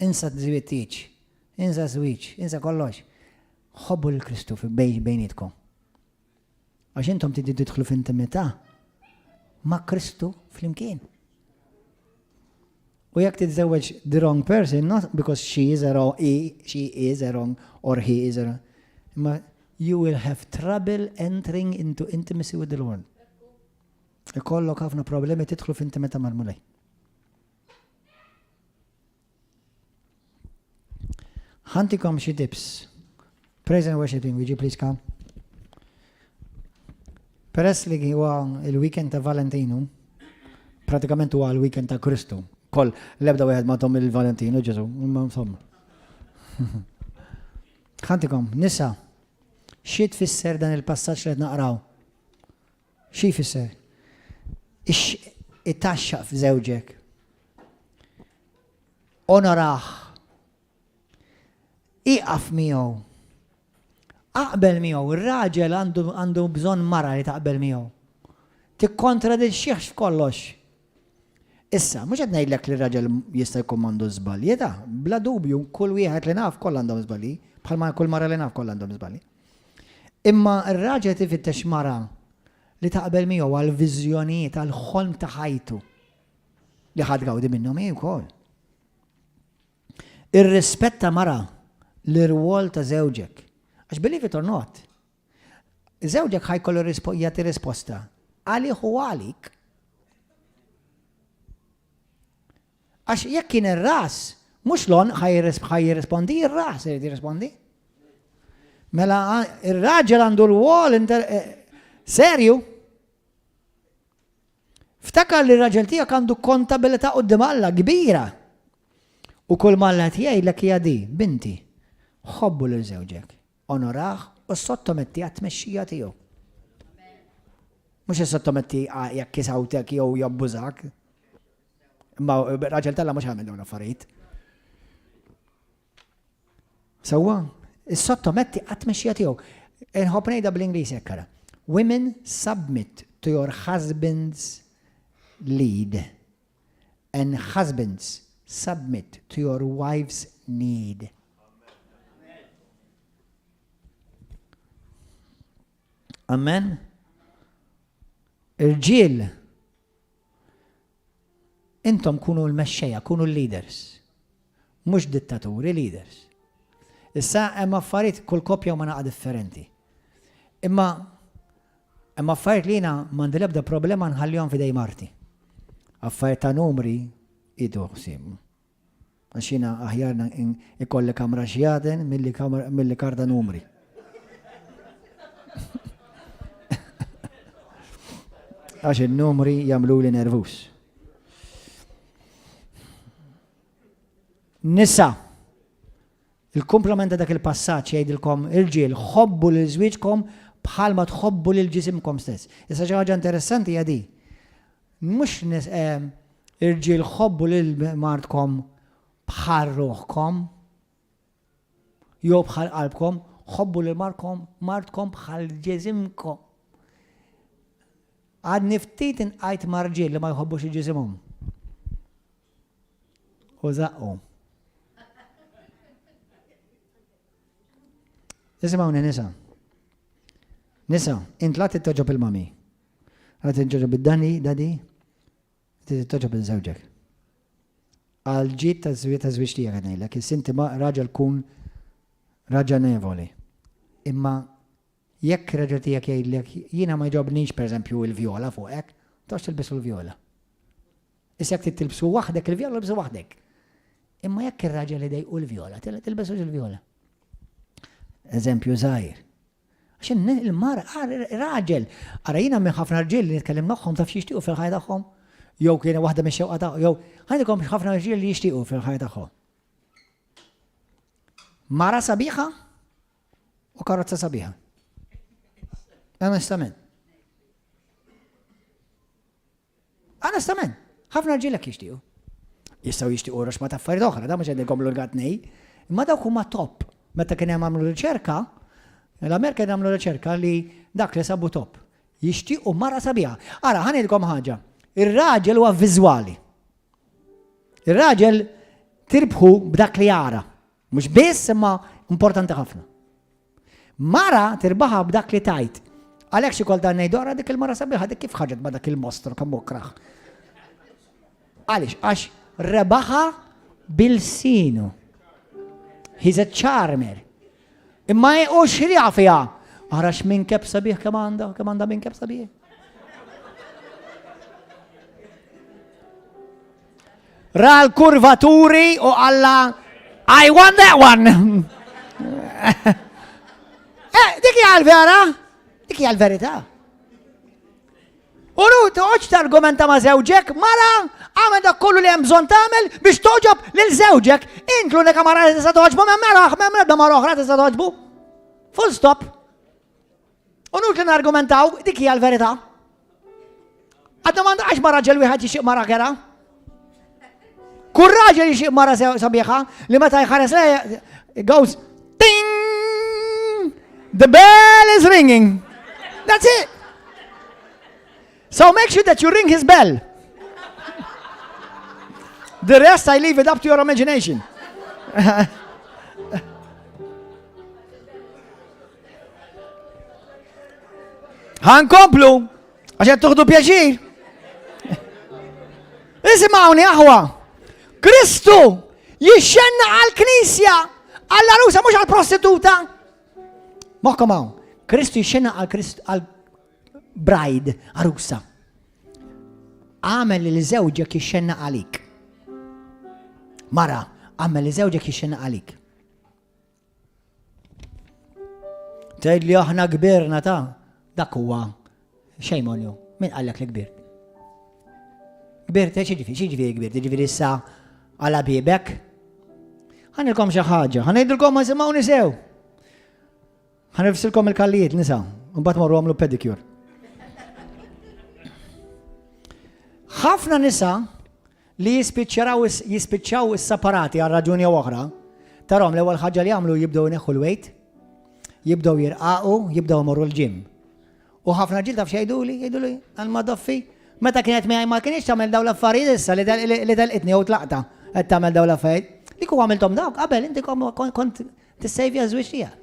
Insa tżied tiġ, insa żwieġ, insa kollox. Ħobbu l-Kristu bejnietkom. Għax intom tiddu tidħlu f'intimità ma' Kristu flimkien. U jekk titżewweġ the wrong person, not because she is a wrong or he is a wrong, you will have trouble entering into intimacy with the Lord. Ikollok ħafna problemi tidħlu f'intimità mal-Mulej. Ħantikom xi tips. Praise and worship team, would you please come? Peress li huwa il-weekend ta' Valentinu, pratikament huwa l-weekend ta' Kristu. Koll l-ebda wieħed ma tom il-Valentinu Ġesu, imma insomma. Ħantikom, nisa, xi tfisser dan il-passaġġ li qed naqraw? Xi jfisser? Itaxxaq f'żewġek. Onorah. Iqaf miegħu. Aqbel miegħu, ir-raġel għandu bżonn mara li taqbel miegħu. Tikkontradixxihx f'kollox. Issa, mhux qed ngħidlek li r-raġel jista' jkun m'għandu żbalji, bla dubju, kull wieħed li naf koll għandhom żbalji, bħalma kull mara li naf koll għandhom żbalji. Imma r-raġel tifittex mara li taqbel miegħu għal viżjonijiet għal ħolm ta' ħajtu li ħadd gawdi minnhom hi wkoll. Ir-rispetta mara l-irwol ta' żewġek. Għax believe it or not, żewġek ħajkollu jagħti risposta għalih u għalik. Għax jekk kien ir-ras, mhux lon ħajjirrispondi, ir-ras irid jirrispondi. Mela ir-raġel għandu l-wol serju. Ftakar li r-raġel tiegħek għandu kontabilità quddiem Alla kbira. U kull malla tiegħek hija di, binti, ħobbu lil żewġek, onorah u sottometti għat-tmexxija tiegħu. Mhux sottometti jekk isawtek jew jabbużak. Imma raġel talla mhux għamel dawn l-affarijiet. Sewwa, is-sottometti għat-tmexxija tiegħu. Inħobb ngħidha bl-Ingliż hekk ara. Women submit to your husband's lead and husbands submit to your wife's need. Amen. Irġiel, intom kunu l-mexxejja, kunu l-leaders. Mhux dittaturi, leaders. Issa hemm affarijiet kull koppja ma naqa' differenti. Imma hemm affarijiet li jiena m'għandi l-ebda problema nħallihom f'idej Marti. Affarijiet ta' numri idu ħsieb. Għax jiena aħjar ikolli kamra xjaden milli karta numri. Għax il-numri jagħmlu li nervus. Nisa, il-komplement ta' dak il-passaġġ jgħidilkom irġiel ħobbu lil żwieġkom bħalma tħobbu lil ġisimkom stess. Issa xi ħaġa interessanti hija di. Mhux irġiel ħobbu lil martkom bħal ruħkom jew bħal qalbkom, ħobbu lil martkom bħal ġisimkom. Għad niftit inqajt marġiel li ma jħobbux ġisimhom. U zaqqu. Isimgħuni nisa. Nisa, int la tittoġob il-mami. La tittoġob id-dani, dadi, tittoġob il-żewġek. Għal-ġid ta' żwieġ tiegħek ngħidlek, is-sinti ma raġel kun raġonevoli. Imma jekk raġel tiegħek jgħidlek jiena ma jġobniex pereżempju il-vjola fuqek, tox tilbisu l-vjola. Issa jekk tilbsu waħdek il-vjola ilbsu waħdek. Imma jekk ir-raġel idejqu l-vjola, tilbesux il-vjola. Eżempju żgħir. Għaxin il-mara, raġel, ara jiena minn ħafna rġiel li nitkellem magħhom taf jixtiequ fil-ħajja tagħhom. Jew kien waħda mix-xewqa tagħhom, jew ħajdikom ħafna rġiel li jixtiequ fil-ħajja tagħhom. Mara sabiħa u karozza sabiħa. Onestament. Onestament, ħafna rġielek jixtiequ. Jistgħu jixtiequ rax ma taffariet oħra, da mhux qegħdin l-gatnej, imma dawk huma top. Meta kien hemm għamlu riċerka, l-Amerika għamlu riċerka li dak li sabu top. Jixtiequ mara sabiħa. Ara, ħanidkom ħaġa. Ir-raġel huwa viżwali. Ir-raġel tirbħu b'dak li jara. Mhux biss imma importanti ħafna. Mara tirbaħa b'dak li tajt. Għalhekk xi kolta ngħidu ara dik il-mara sabiħa dik kif ħarġet ma' dak il-mostru kemm okraħ. Għaliex għax rebaħa bil-sinu. He's a charmer. Imma u xrija fija. Għarax minn keb sabiħ kemm għandha minn keb sabiħ. Ra l-kurvaturi u għalla I want that one. Dik hija l-vera. Dik hija l-verità. U nu toħġ targumenta ma' żewġek, mara għamel dak kollu li hemm bżonn tagħmel biex toġob lil żewġek. Int l-unika mara li tista' toħġbu m'hemm ebda mara oħra tista' toħġbu. Full stop. U nu li nargumentaw dik hija l-verità. Għadna m'għandha għax ma raġel wieħed jixtieq mara kera. Kull raġel jixtieq mara sabiħa li meta jħares lejha goes ting! The bell is ringing. That's it. So make sure that you ring his bell. The rest I leave it up to your imagination. Ħankomplu, għaxet tuħdu pjaċir. Isimawni aħwa, Kristu jixxenna għal-knisja, għall-arusa, mux għal-prostituta. Moħkom għaw, Kristu jixxenna għal-bride, arusa. Għamel li żewġek jixxenna għalik. Mara, għamel li żewġek jixxenna għalik. Tgħid li aħna kbirna ta' dak huwa shame on you. Min qallek li kbirt? Kbirt, x'jiġifieri kbirt? Jiġifieri issa għala bibek? Ħanilkom xi ħaġa, ħanejdilkom ma simgħuni sew. Ħanifsilkom il-kallijiet nisa, mbagħad morru għamlu pedicure. Ħafna nisa li jispiċċaw is-separati għal raġuni oħra, tarhom l-ewwel ħaġa li jagħmlu jibdew ineħħu l-weight, jibdew jirqaqu, jibdew imorru l-ġim. U ħafna ġil taf xejduli, jgħiduli, għal-madoffi. Meta kienet miegħi ma kienx tagħmel dawn l-affarijiet issa li telqitni u tlaqta qed tagħmel dawn l-affarijiet. Li ku għamilthom dawk qabel inti kont tissejvja żwieġ tiegħek.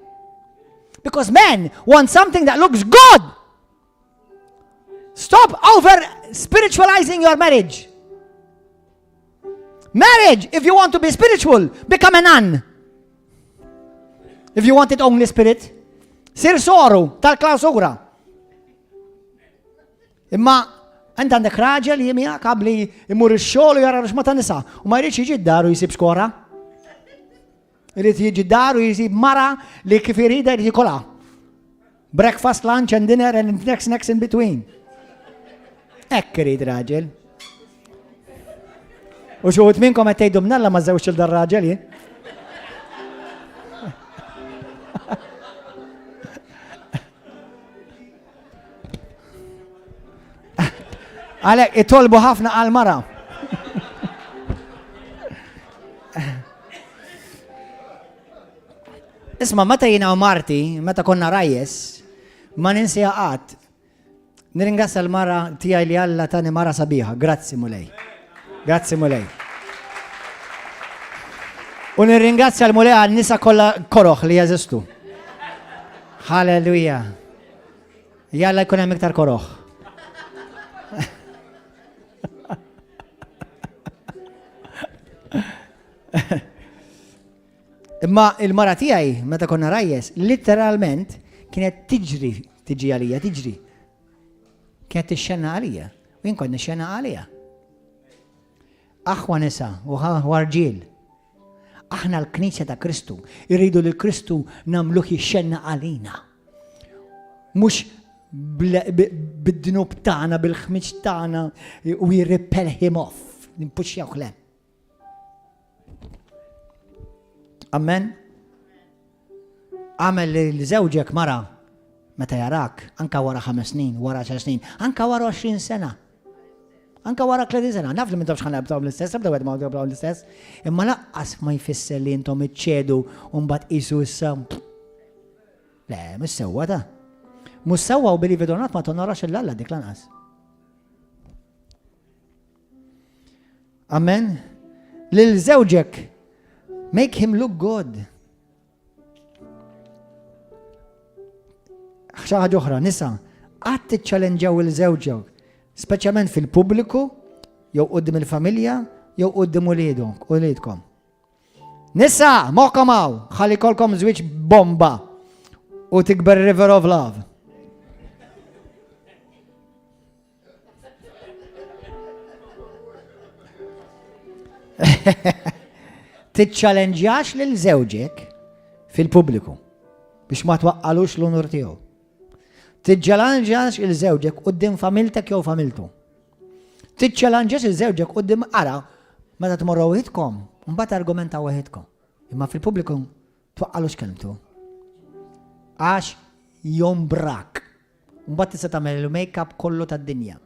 Because men want something that looks good. Stop over spiritualizing your marriage. Marriage, if you want to be spiritual, become a nun. If you want it only spirit, sir soru tal-klausura. Imma ent għandek raġel jimija kabli imur ix-xogħol u jara ma ta' nisa u ma jridx jiġi d-daru jisib skora. Irid jiġi d-daru jisib mara li kif irida jrid jikolha. Breakfast, lunch and dinner and next in between. Hekk irid raġel. U xuħut minnkom qed tgħidu mnalla ma żewġ il-dar raġel jien. Għalek, itolbu ħafna għal-mara. Isma, meta jina u Marti, meta konna rajjes, ma ninsija qatt. Nirringassa l-mara tijaj li Alla tani mara sabiħa. Grazzi mulej. Grazzi mulej. U nirringrazzja l-mulej għal-nisa kolla koroħ li jazistu. Halleluja. Jalla jkun hemm iktar koroħ. Imma il-mara tiegħi meta konna rajjes, literalment kienet tiġi għalija, tiġri. Kienet tixxenna għalija, u jien kont nixxenna għalija. Aħwa nisa u rġiel Aħna l-Knisja ta' Kristu. Irridu li Kristu namluh jixxenna għalina. Mhux bid-dnub tagħna, bil-ħmiġ tagħna u jirrepel him off. Nimpuxxjaw le. Amen. Għamel li żewġek mara meta jarak, anka wara 5 snin, wara 10 snin, anka wara 20 sena. Anka wara 30 sena, naf li mintom xħan għabtaw l-istess, għabdaw għed ma għabdaw l-istess, imma laqqas ma jfisser li jintom iċċedu un-bat isu issa. Le, mus sewa ta. Mus sewa u billi vedonat ma tonorax il-lalla dik lanqas. Amen. Lil żewġek, make him look good. ħaġa oħra, nisa, għad tiċċalenġaw il-żewġek, speċjalment fil-pubbliku, jew qudiem il-familja, jew qudiem uliedkom. Nisa, moħkom hawn, ħalli kolkom żwieġ bomba u tikber river of love. Tiċċalenġjax lil żewġek fil-pubbliku biex ma twaqqalux l-unur tiegħu. Tiċċalenġjax il-żewġek quddiem familtek jew familtu. Tiċċalenġjax il-żewġek quddiem ara meta tmorru waħedkom, mbagħad argumentaw waħedkom. Imma fil-pubbliku twaqqalux kelmtu. Għax jom brak. Mbagħad tista' tagħmel il-make-up kollu tad-dinja.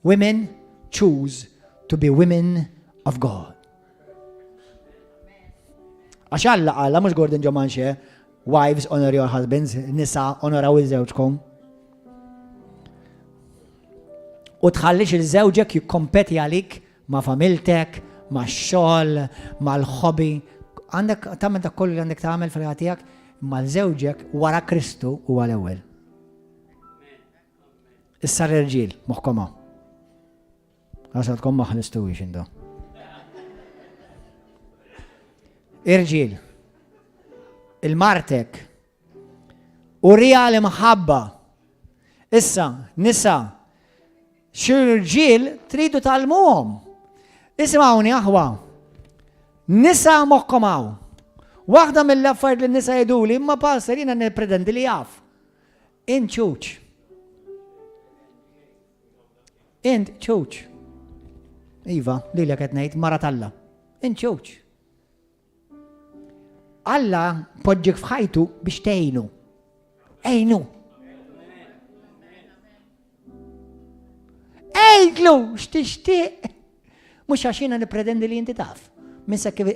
Women choose to be women of God. Għax Alla qala mhux Gordon Ġomanxe, wives honor your husbands, nisa onoraw il-żewġkom. U tħallix il-żewġek jikkompeti għalik ma' familtek, ma' xogħol, ma' l-hobby. Għandek tagħmel dak kollu li għandek tagħmel fil-ħajja tiegħek, ma' l-żewġek wara Kristu huwa l-ewwel. Issa r-irġiel moħħkom hawn. Għaxa tkun ma ħlistuwix indu. Irġiel, il-martek, u rijali maħabba. Issa, nisa, xirġiel tridu tal-muhom. Ismawni aħwa, nisa moħkom hawn. Waħda mill-affarijiet li nisa jeduli, imma passer jiena nippretendi li jaf. Int ċuċ. Int ċuċ. Iva, li qed ngħid mara Alla. Int ċuċ. Alla poġġik f'ħajtu biex tgħinu. Ejnu. Ejtlu x'tixtieq. Mhux għax jiena nippretendi li inti taf. Minsa kif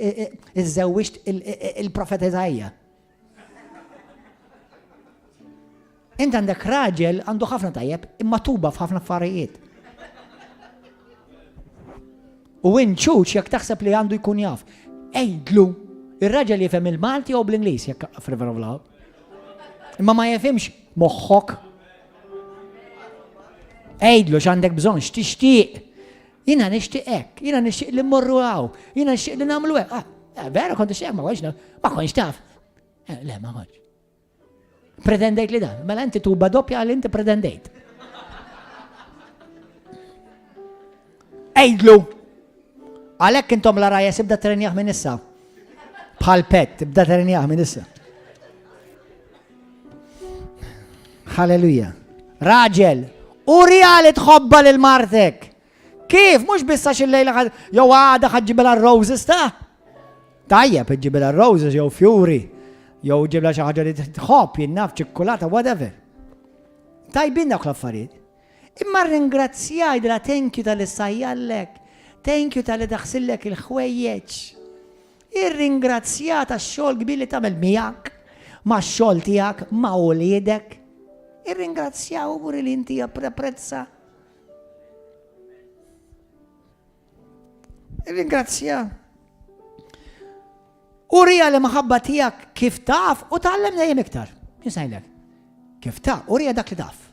iżżewwiġt il-profet Eżajja. Int għandek raġel għandu ħafna tajjeb imma tuba f'ħafna affarijiet. U inċuċ jekk taħseb li għandu jkun jaf. Ejdlu, ir-raġel jifhem il-Malti jew bl-Ingliż jekk f'River of Love. Imma ma jifhimx moħħok. Ejdlu x'għandek bżonn, x'tixtieq. Jiena nixtieq hekk, jiena nixtieq li mmorru hawn, jiena nixtieq li nagħmlu hekk. Vera kont ixtieq ma kontx taf. Le ma kontx. Pretendejt li dan, mela inti tuba doppja għal inti pretendejt. Ejdlu! Għalhekk intom la rajja sibda trenjaħ minn issa. Bħal pet, tibda trenjaħ minn issa. Halleluja. Raġel, u rijali tħobba lil martek. Kif? Mhux bissa xil-lejla jew għada ħaġġibela r-roses ta'? Tajjeb, iġġibela r-roses jew fjuri. Jew ġibla xi ħaġa li tħobb jinnaf ċikkulata, whatever. Tajbin dawk l-affarijiet. Imma ringrazzjajdla thank you tal-issajjallek. Thank you tal-li taħsillek il-ħwejjeġ. Ir-ringrazzjata x-xogħol kbir li tagħmel miegħek, ma' x-xogħol tiegħek, ma' wliedek. Ir-ringrazzjaw puri li inti apprezza. Ir-ringrazzja. Urija li maħabba tiegħek kif taf u tgħallem dejjem iktar. Nisajlek. Kif taf, urija dak li taf.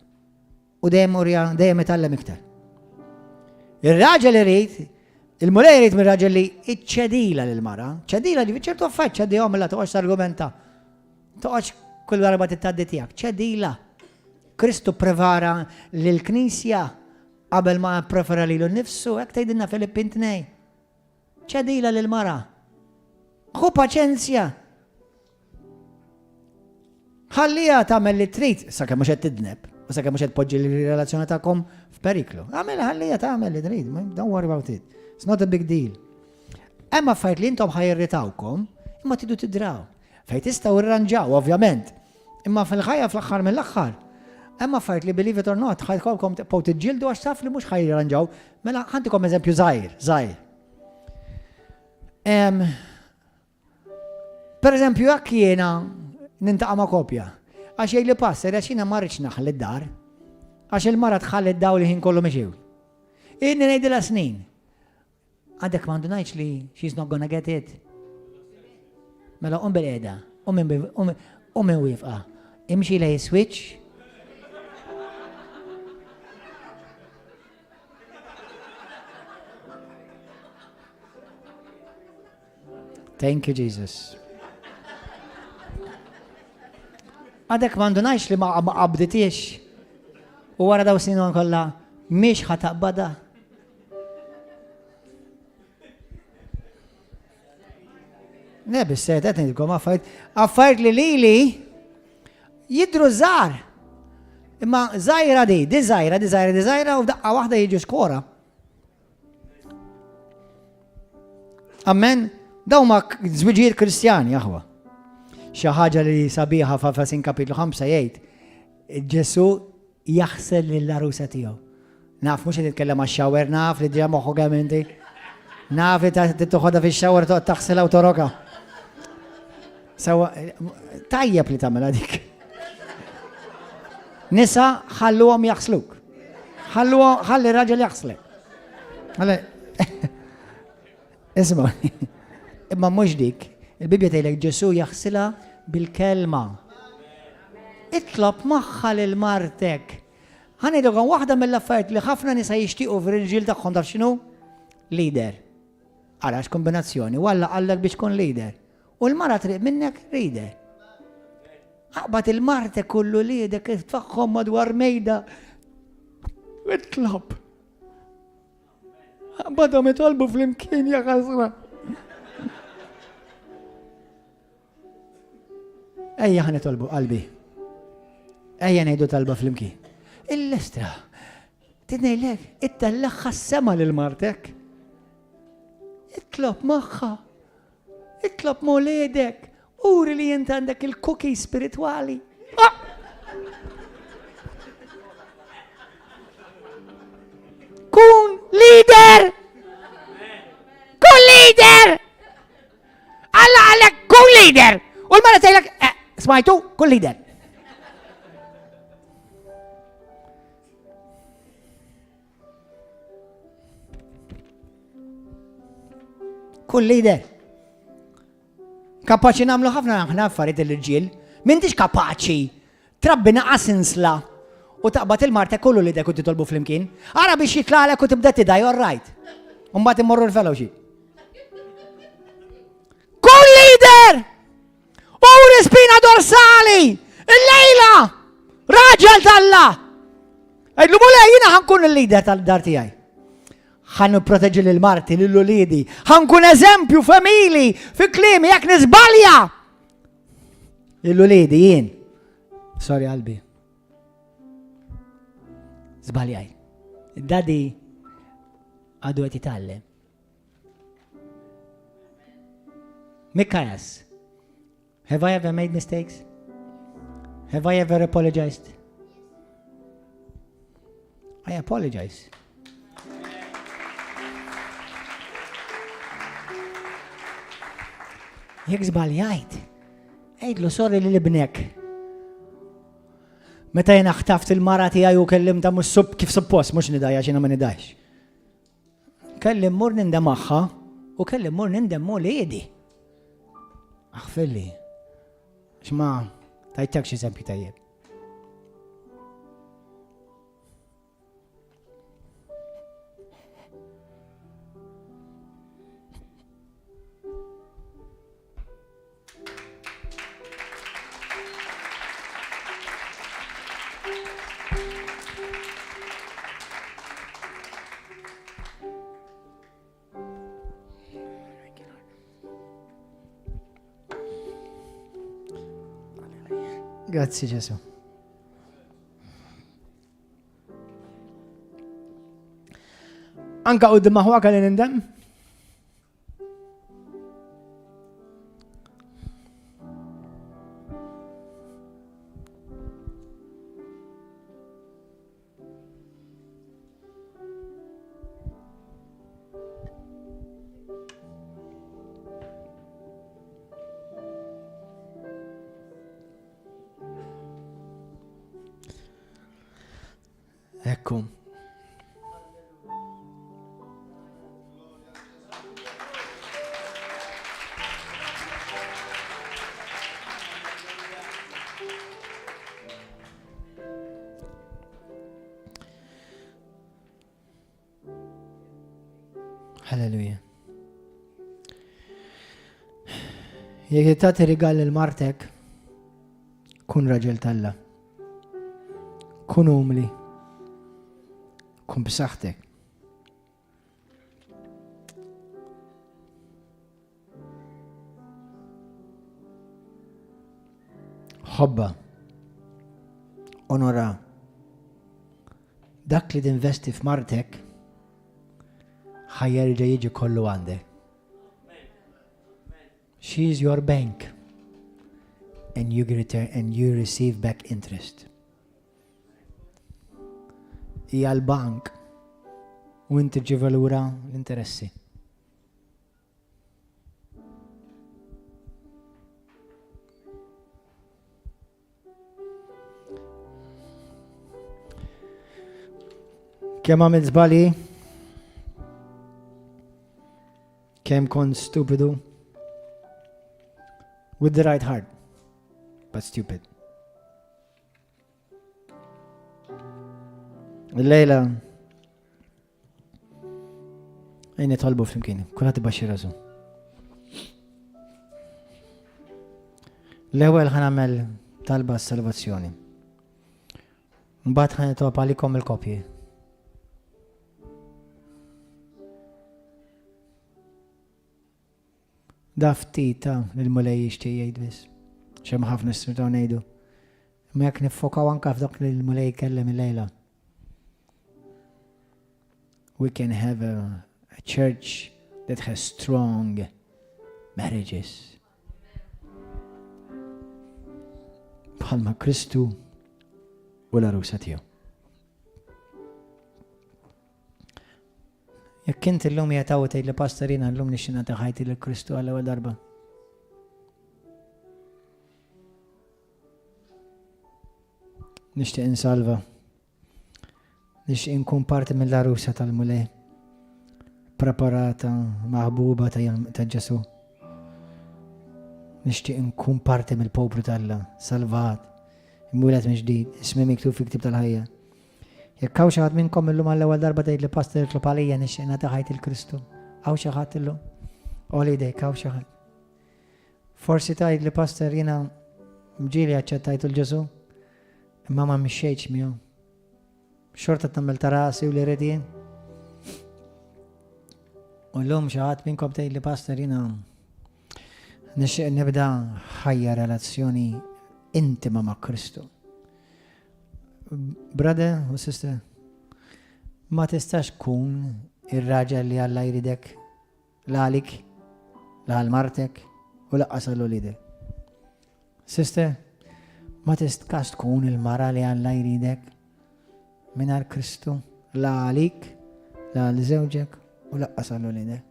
U dejjem urija dejjem itgħallem iktar. Ir-raġel irid il-mulej jrid mir-raġel li iċċedila lill-mara, ċedila li ċertu affarijiet ċeddihom mela toqgħodx argumenta. Toqgħodx kull darba titgħaddi tiegħek, ċedila. Kristu prepara lill-Knisja qabel ma prefera lilu nnifsu, hekk tgħidilna Filippin 2. ċedila lil-mara. Ħu paċenzja. Ħallija tagħmel li trid sakemm mhux qed tidneb u sakemm mhux qed tpoġġi l-relazzjoni tagħkom f'periklu. Ħallija tagħmel li trid, don't worry about it. It's not a big deal. Hemm affarijiet li intom ħajirritawkom imma tidu tidraw. Fejn tistgħu irranġaw, ovvjament. Imma fil-ħajja fl-aħħar mill-aħħar. Hemm affarijiet li believe it or not ħajkolkom tibqgħu tiġġieldu għax taf li mhux ħajranġaw. Mela ħantikom eżempju żgħir. Per eżempju, jekk jiena nintaqa' ma' kopja, għax jgħid li passer għax jiena ma rridx naħli d-dar, għax il-mara tħalli d-daw li ħin kollu mexew. Inni ngħidilha snin. Għadek ma ngħidx li she's not gonna get it. Mela bil-qiegħda, minn wifqa. Imxi lej switch. Thank you, Jesus. Għadek ma ndunajx li ma qabditiex u wara daw snin kollha mhix ħataqbada. Ne bis-sejt qed ngħidilkom affarijiet li lili jidru żgħar. Imma żgħira di żgħira u daqqa waħda jiġu skora. Amen. Daw ma żwiġijiet Kristjani aħwa. Xi ħaġa li sabiħa f'Efesin kapitlu 5 jgħid Ġesu jaħsel lill-arusa tiegħu. Naf mhux qed nitkellem għax-xawer, naf li ġa moħħu kemm inti. Naf li toħodha fix-xawer toqgħod taħsel awtoroka. Sewa tajjeb li tagħmel dik. Nisa ħalluhom jaħsluk. Ħalli raġel jaħslek. Isma' imma mhux dik, il-Bibja tgħidlek Ġesu jaħsilha bil-kelma. Itlob magħha lil martek. Ħanidilkom waħda mill-affarijiet li ħafna nisa jixtiequ fir-irġiel tagħhom taf x'inhu? Leader. Ara x'kombinazzjoni, walla qallek biex tkun leader. U l-mara triq minnek leader. Aqbad il-martek kullu leader kif tfaħħom madwar mejda. Itlob. Aqbadhom itolbu fl-imkien ja ħasra. Ejja ħanitolbu qalbi. Ejja ngħidu talba fl-imkien. Il-lestra. Tidnejlek, ittellaħħa s-sema lil-martek. Itlob magħha. Itlob moledek. Uri li jint għandek il-cookie spiritwali. Kun leader! Kun leader! Alla għalek kun leader! U l-mara tgħidlek, smajtu, kun leader. Kun leader. Kapaċi nagħmlu ħafna affarijiet il-irġiel, m'intix kapaċi trabbi naqas insla u taqbad il-martek kollu li dek u titolbu flimkien. Ara biex jitlalek u tibda tidaj, all right. U mbagħad immorru l-fellowship. Kun leader! Uri spina dorsali! Il-lejla! Raġel talla! Għidlu mulej jina ħankun il-leader tal-dar tijaj. ħannu proteġi l-marti, l-ulidi. ħankun eżempju famili, fi klimi, jak nizbalja! Il-ulidi jien. Sorry qalbi. Zbaljaj. Dadi għadu għet jitallem. Mikajas. Have I ever made mistakes? Have I ever apologized? I apologize. Jek zbaljajt, ejdlu sorry li libnek. Meta jena ħtaft il-mara tijaj u kellim ta' kif suppost, mux nidajja xina ma nidajx. Kellim mur nindem maħħa u kellim mur nindem mu li jedi. Aħfilli. Xma, tajtek xie eżempju tajjeb. Grazzi Ġesu. Anka qudiem maħwaka li nindem? Ekku. Halleluja. Jek tagħti rigal lil martek, kun raġel Alla. Kun umli. Kun b'saħħtek. Ħobba. Onora. Dak li tinvesti f'martek ħajjerġa' jiġi kollu għandek. She is your bank and you receive back interest. Hija l-bank u inti ġiva lura l-interessi. Kemm għamilt żbali? Kemm kont stupidu? With the right heart, but stupid. Il-lejla għajni tolbu flimkien, kulħat ibaxxi rasu. L-ewwel ħanamel talba s-salvazzjoni. Mbagħad ħanitlob għalikom il-kopji. Daftita l-mulej jixtieq jgħid biss. Xemm ħafna s-sirtaw ngħidu. Ma jekk niffokaw anke f'dak li l-mulej kellem il-lejla. We can have a church that has strong marriages. Bħalma Kristu u l-arusa tiegħu. Jekk inti llum jataw tgħid li pastorina llum nixxi nagħti ħajti lil Kristu għall-ewwel darba. Nixtieq insalva. Nixtieq inkun parti mill-arusa tal-mulej. Preparata, maħbuba ta' Ġesu. Nixtieq inkun parti mill-poplu tal-Alla, salvat, imwieled minn ġdid, ismi miktub fi ktieb tal-ħajja. Jekk hawn xi ħadd minnkom illum għall-ewwel darba tgħid li pastor jitlob għalija nixtieq nagħti ħajti l-Kristu. Hawn xi ħadd illum? Oli jdejk hawn xi ħadd. Forsi tgħid li pastor jiena mġieli aċċettajtu l-Ġesu, imma ma mixxejtx miegħu. Xorta tagħmel ta' rasi u li rid jien. U llum xi ħadd minnkom tgħid li pastor jiena nixtieq nibda ħajja relazzjoni intima ma' Kristu. Brother u sister, ma tistax kun ir-raġel li Alla jridek l-għalik, l-għal-martek u laqqas l-ulidek. Sister, ma tistax tkun il-mara li Alla jridek mingħajr Kristu l-għalik, l-żewġek u laqqas l-ulidek.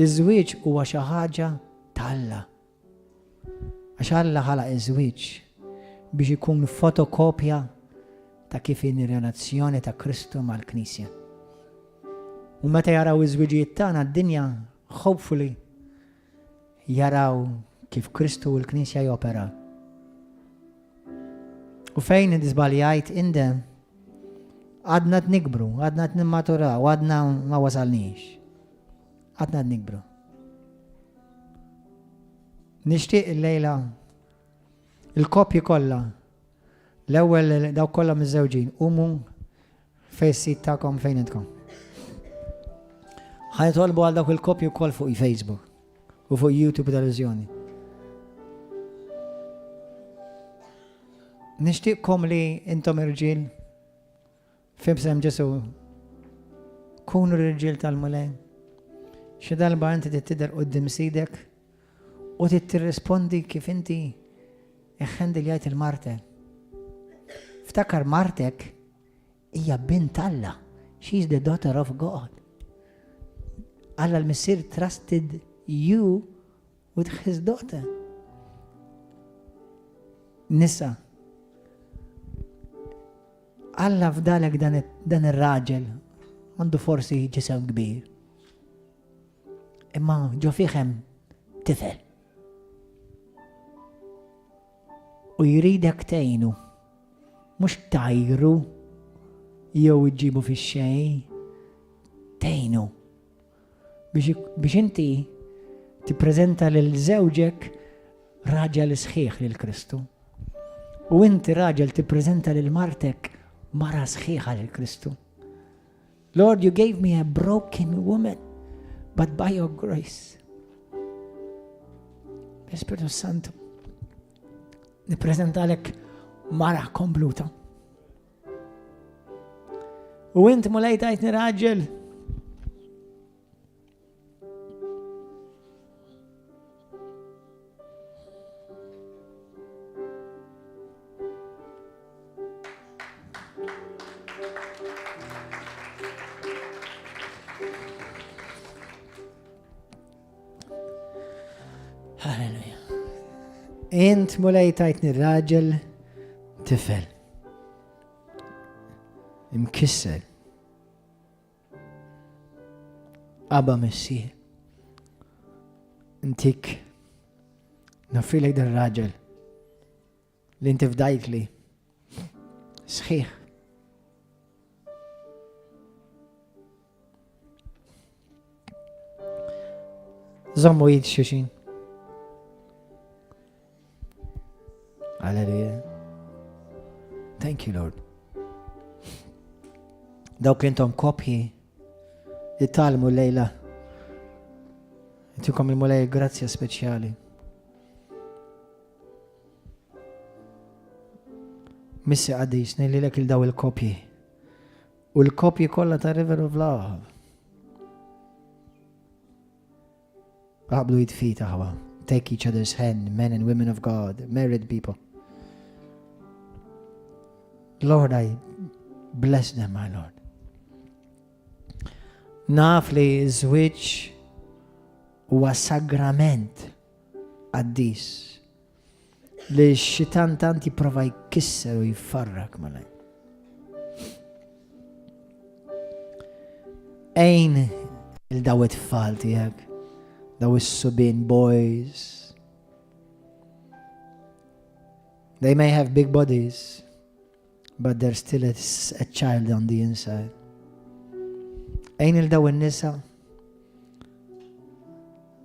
Iż-żwieġ huwa xi ħaġa tal-Alla. Għax Alla ħalaq iż-żwieġ biex ikun fotokopja ta' kif in relazzjoni ta' Kristu mal-Knisja. U meta jaraw iż-żwieġijiet tagħna d-dinja, hopefully jaraw kif Kristu u l-Knisja jopera. U fejn id-żbaljajt indem għadna t-nikbru, għadna t-nimmaturaw, għadna ma wasalniex. Għadna t-nikbru. Nixtieq il-lejla il-kopji kollha l-ewwel daw kollha miż-żewġin umu fejn-sit tagħkom fejn intkom. Ħajtolbu għal dawk il-kopji wkoll fuq Facebook u fuq YouTube u televiżjoni. nishtiqkom li intom irġiel f'isem Ġesu kunu l-irġiel tal-mulej. Xi darba inti tidher quddiem sidek u tirrispondi kif inti iħħendiljajt il-martek. Ftakar martek hija bint Alla. She's the daughter of God. Alla l-missier trusted you with his daughter. Nisa. Alla fdalek dan ir-raġel għandu forsi ġisem kbir. Imma ġo fiħem tifel. U jridek tgħinu, mhux tajru jew iġibu fix-xejn, tgħinu biex inti tippreżenta lil żewġek raġel sħiħ lil Kristu. U inti raġel tippreżenta lil martek mara sħiħa lil Kristu. Lord, you gave me a broken woman, but by your grace, Spiritu Santo, nippreżentalek mara kompluta. U inti mulej tajtni raġel. Halleluja. Int mulej tajtni raġel tifel. Imkisser. Abba Messier. Intik nafrilek dar raġel li inti fdajt li sħiħ. Zommu jid xuxin. Hallelujah. Thank you, Lord. Dawk li intom kopji jitalmu lejla. Intikom il-mulej grazzja speċjali. Missi għaddis, nejlilek il-daw il-kopji. U l-kopji kollha ta' River of Love. Qablu jitfit aħwa. Take each other's hand, men and women of God, married people. Lord, I bless them, my Lord. Naf li żwieġ huwa sagrament għaddis li x-xitan tant jipprova jkisser u jfarrak malaj. Ejn il-daw it-tfal tiegħek, daw is-subien boys. They may have big bodies, but they're still a child on the inside. Ejn il-daw in-nisa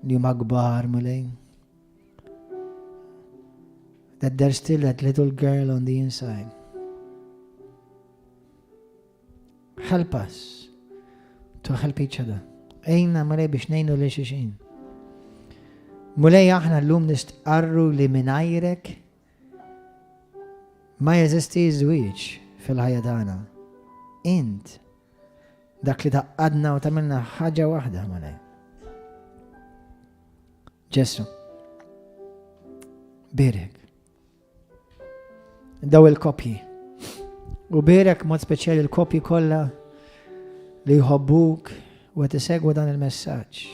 li huma kbar mulejn. That there's still that little girl on the inside. Help us to help each other. Ejna mulej biex nejnu li xixin. Mulej aħna l-lum nistqarru li minajrek ma jeżisti żwieġ fil-ħajja tagħna. Int dak li taqqadna u tagħmilna ħaġa waħda mulej. Ġesu. Berek. Daw il-kopji. U berek mod speċjali il-kopji kollha li jħobbuk u qed isegwu dan il-messaġġ.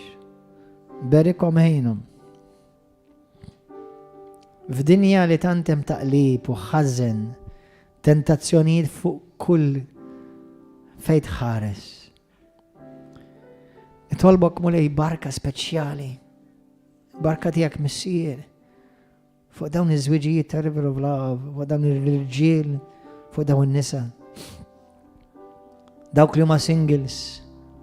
Berikhom ħejnhom. F'dinja li tantem taqlib u ħażen, tentazzjonijiet fuq kull fejn tħares. Nitolbok mulej barka speċjali, barka tiegħek missier, fuq dawn iż-żwieġijiet ta' River of Love, fuq dawn ir-irġiel, fuq dawn in-nisa. Dawk li huma singles,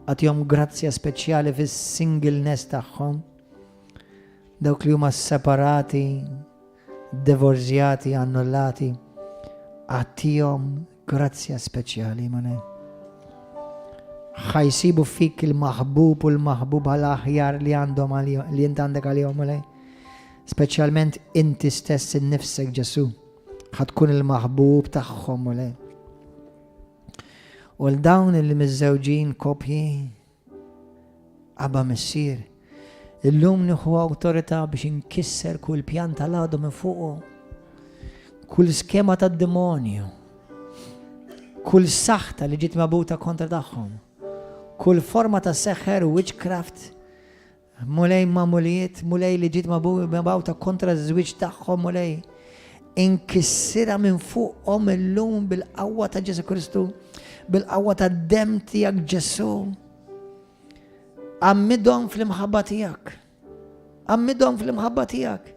għatihom grazzja speċjali fis-singleness tagħhom. Dawk li huma separati, divorzjati, annullati, għatihom grazzja speċjali mulej. ħajsibu fik il-maħbub u l-maħbub għal-aħjar li għandhom li jint għandek għalihom mulej. Speċjalment inti stess innifsek Ġesu ħatkun il-maħbub tagħhom mulej. U l-dawn اللي miż-żewġin kopji Abba Missier. Illum nieħu awtorità biex inkisser kull pjan tal-għadu minn fuqu, kull skema tad-demonju, kull saħta li ġiet mabuta kontra tagħhom, kull forma ta' seħħer u witchcraft, mulej mamulijiet, mulej li ġiet mabuta kontraż-żwieġ tagħhom mulej. Inkissira minn fuqhom illum bil-qawwa ta' Ġesu Kristu, bil-qawwa tad-dem tiegħek Ġesu. Ammidhom fl-imħabba tiegħek. Ammidhom fl-imħabba tiegħek.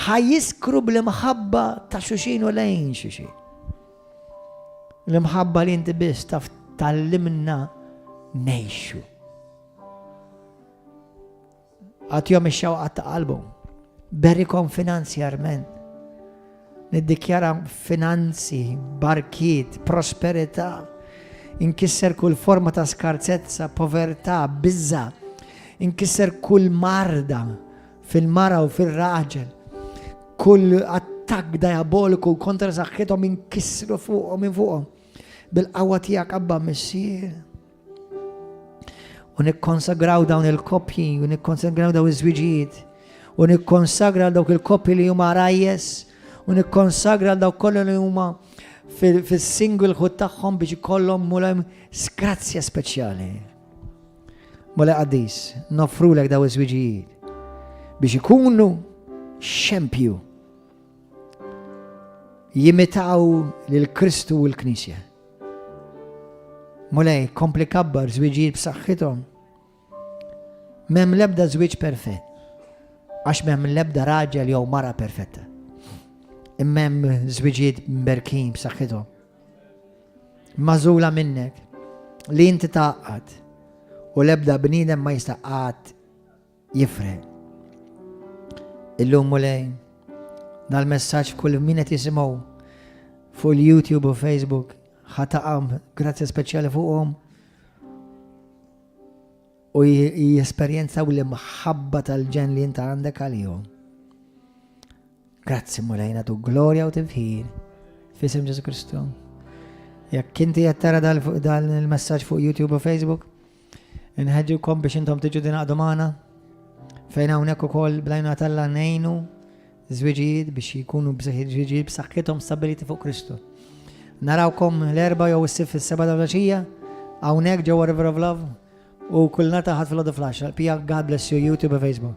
Ħajiskru bl-imħabba ta' xuxin u lejn xuxin. L-imħabba li inti biss taf tallimna nejxu. Għatjom ix-xewqa ta' qalbhom. Berrikom finanzjarment. Niddikjara finanzi, barkiet, prosperità. Inkisser kull forma ta' skarzezza, povertà, bizza. Inkisser kull marda fil-mara u fil-raġel. Kull attak diaboliku kontra saħħithom inkissru fuqhom minn fuqhom. Bil-qawwa tiegħek Abba Missier. U nikkonsagraw dawn il-koppji, u nikkonsagraw dawn iż-żwiġijiet, u nikkonsagraw dawk il-koppji li huma rajjes, u nikkonsagraw dawk kollha li huma fil-singlehood tagħhom biex ikollhom mulhem skrazzja speċjali. Mula qaddis, nofrulek daw iż-żwiġijiet biex ikunu xempju jimitaw lil Kristu u l-Knisja. Mulej, kompli kabbar żwiġijiet b'saħħithom. M'hemm l-ebda żwieġ perfett, għax m'hemm l-ebda raġel jew mara perfetta. Imma hemm żwieġijiet mberkin b'saħħithom. Mażula minnek li inti taqqad u l-ebda bniedem ma jistaqqad jifraq. Illum mulej, dal-messaġġ f'kull min qed jisimgħu fuq il-YouTube u Facebook ħataqam grazzi speċjali fuqhom u jesperjenzaw l-imħabba tal-ġen li inta għandek għalihom. Grazzi mulejna tu glorja u tifħir f'isem Ġesu Kristu. Jekk inti qed tara dan il-messaġġ fuq YouTube u Facebook, inħeġġukom biex intom tiġu dinaqdu magħna fejn hawnhekk ukoll blajna Talla ngħinu żwieġijiet biex jkunu żwieġijiet b'saħħithom stabiliti fuq Kristu. Narawkom l-erba' jew is-sib fis-seba' tal-għaxija hawnhekk ġewwa River of Love u kull nata ħadd fil-Flash. God bless you, YouTube u Facebook.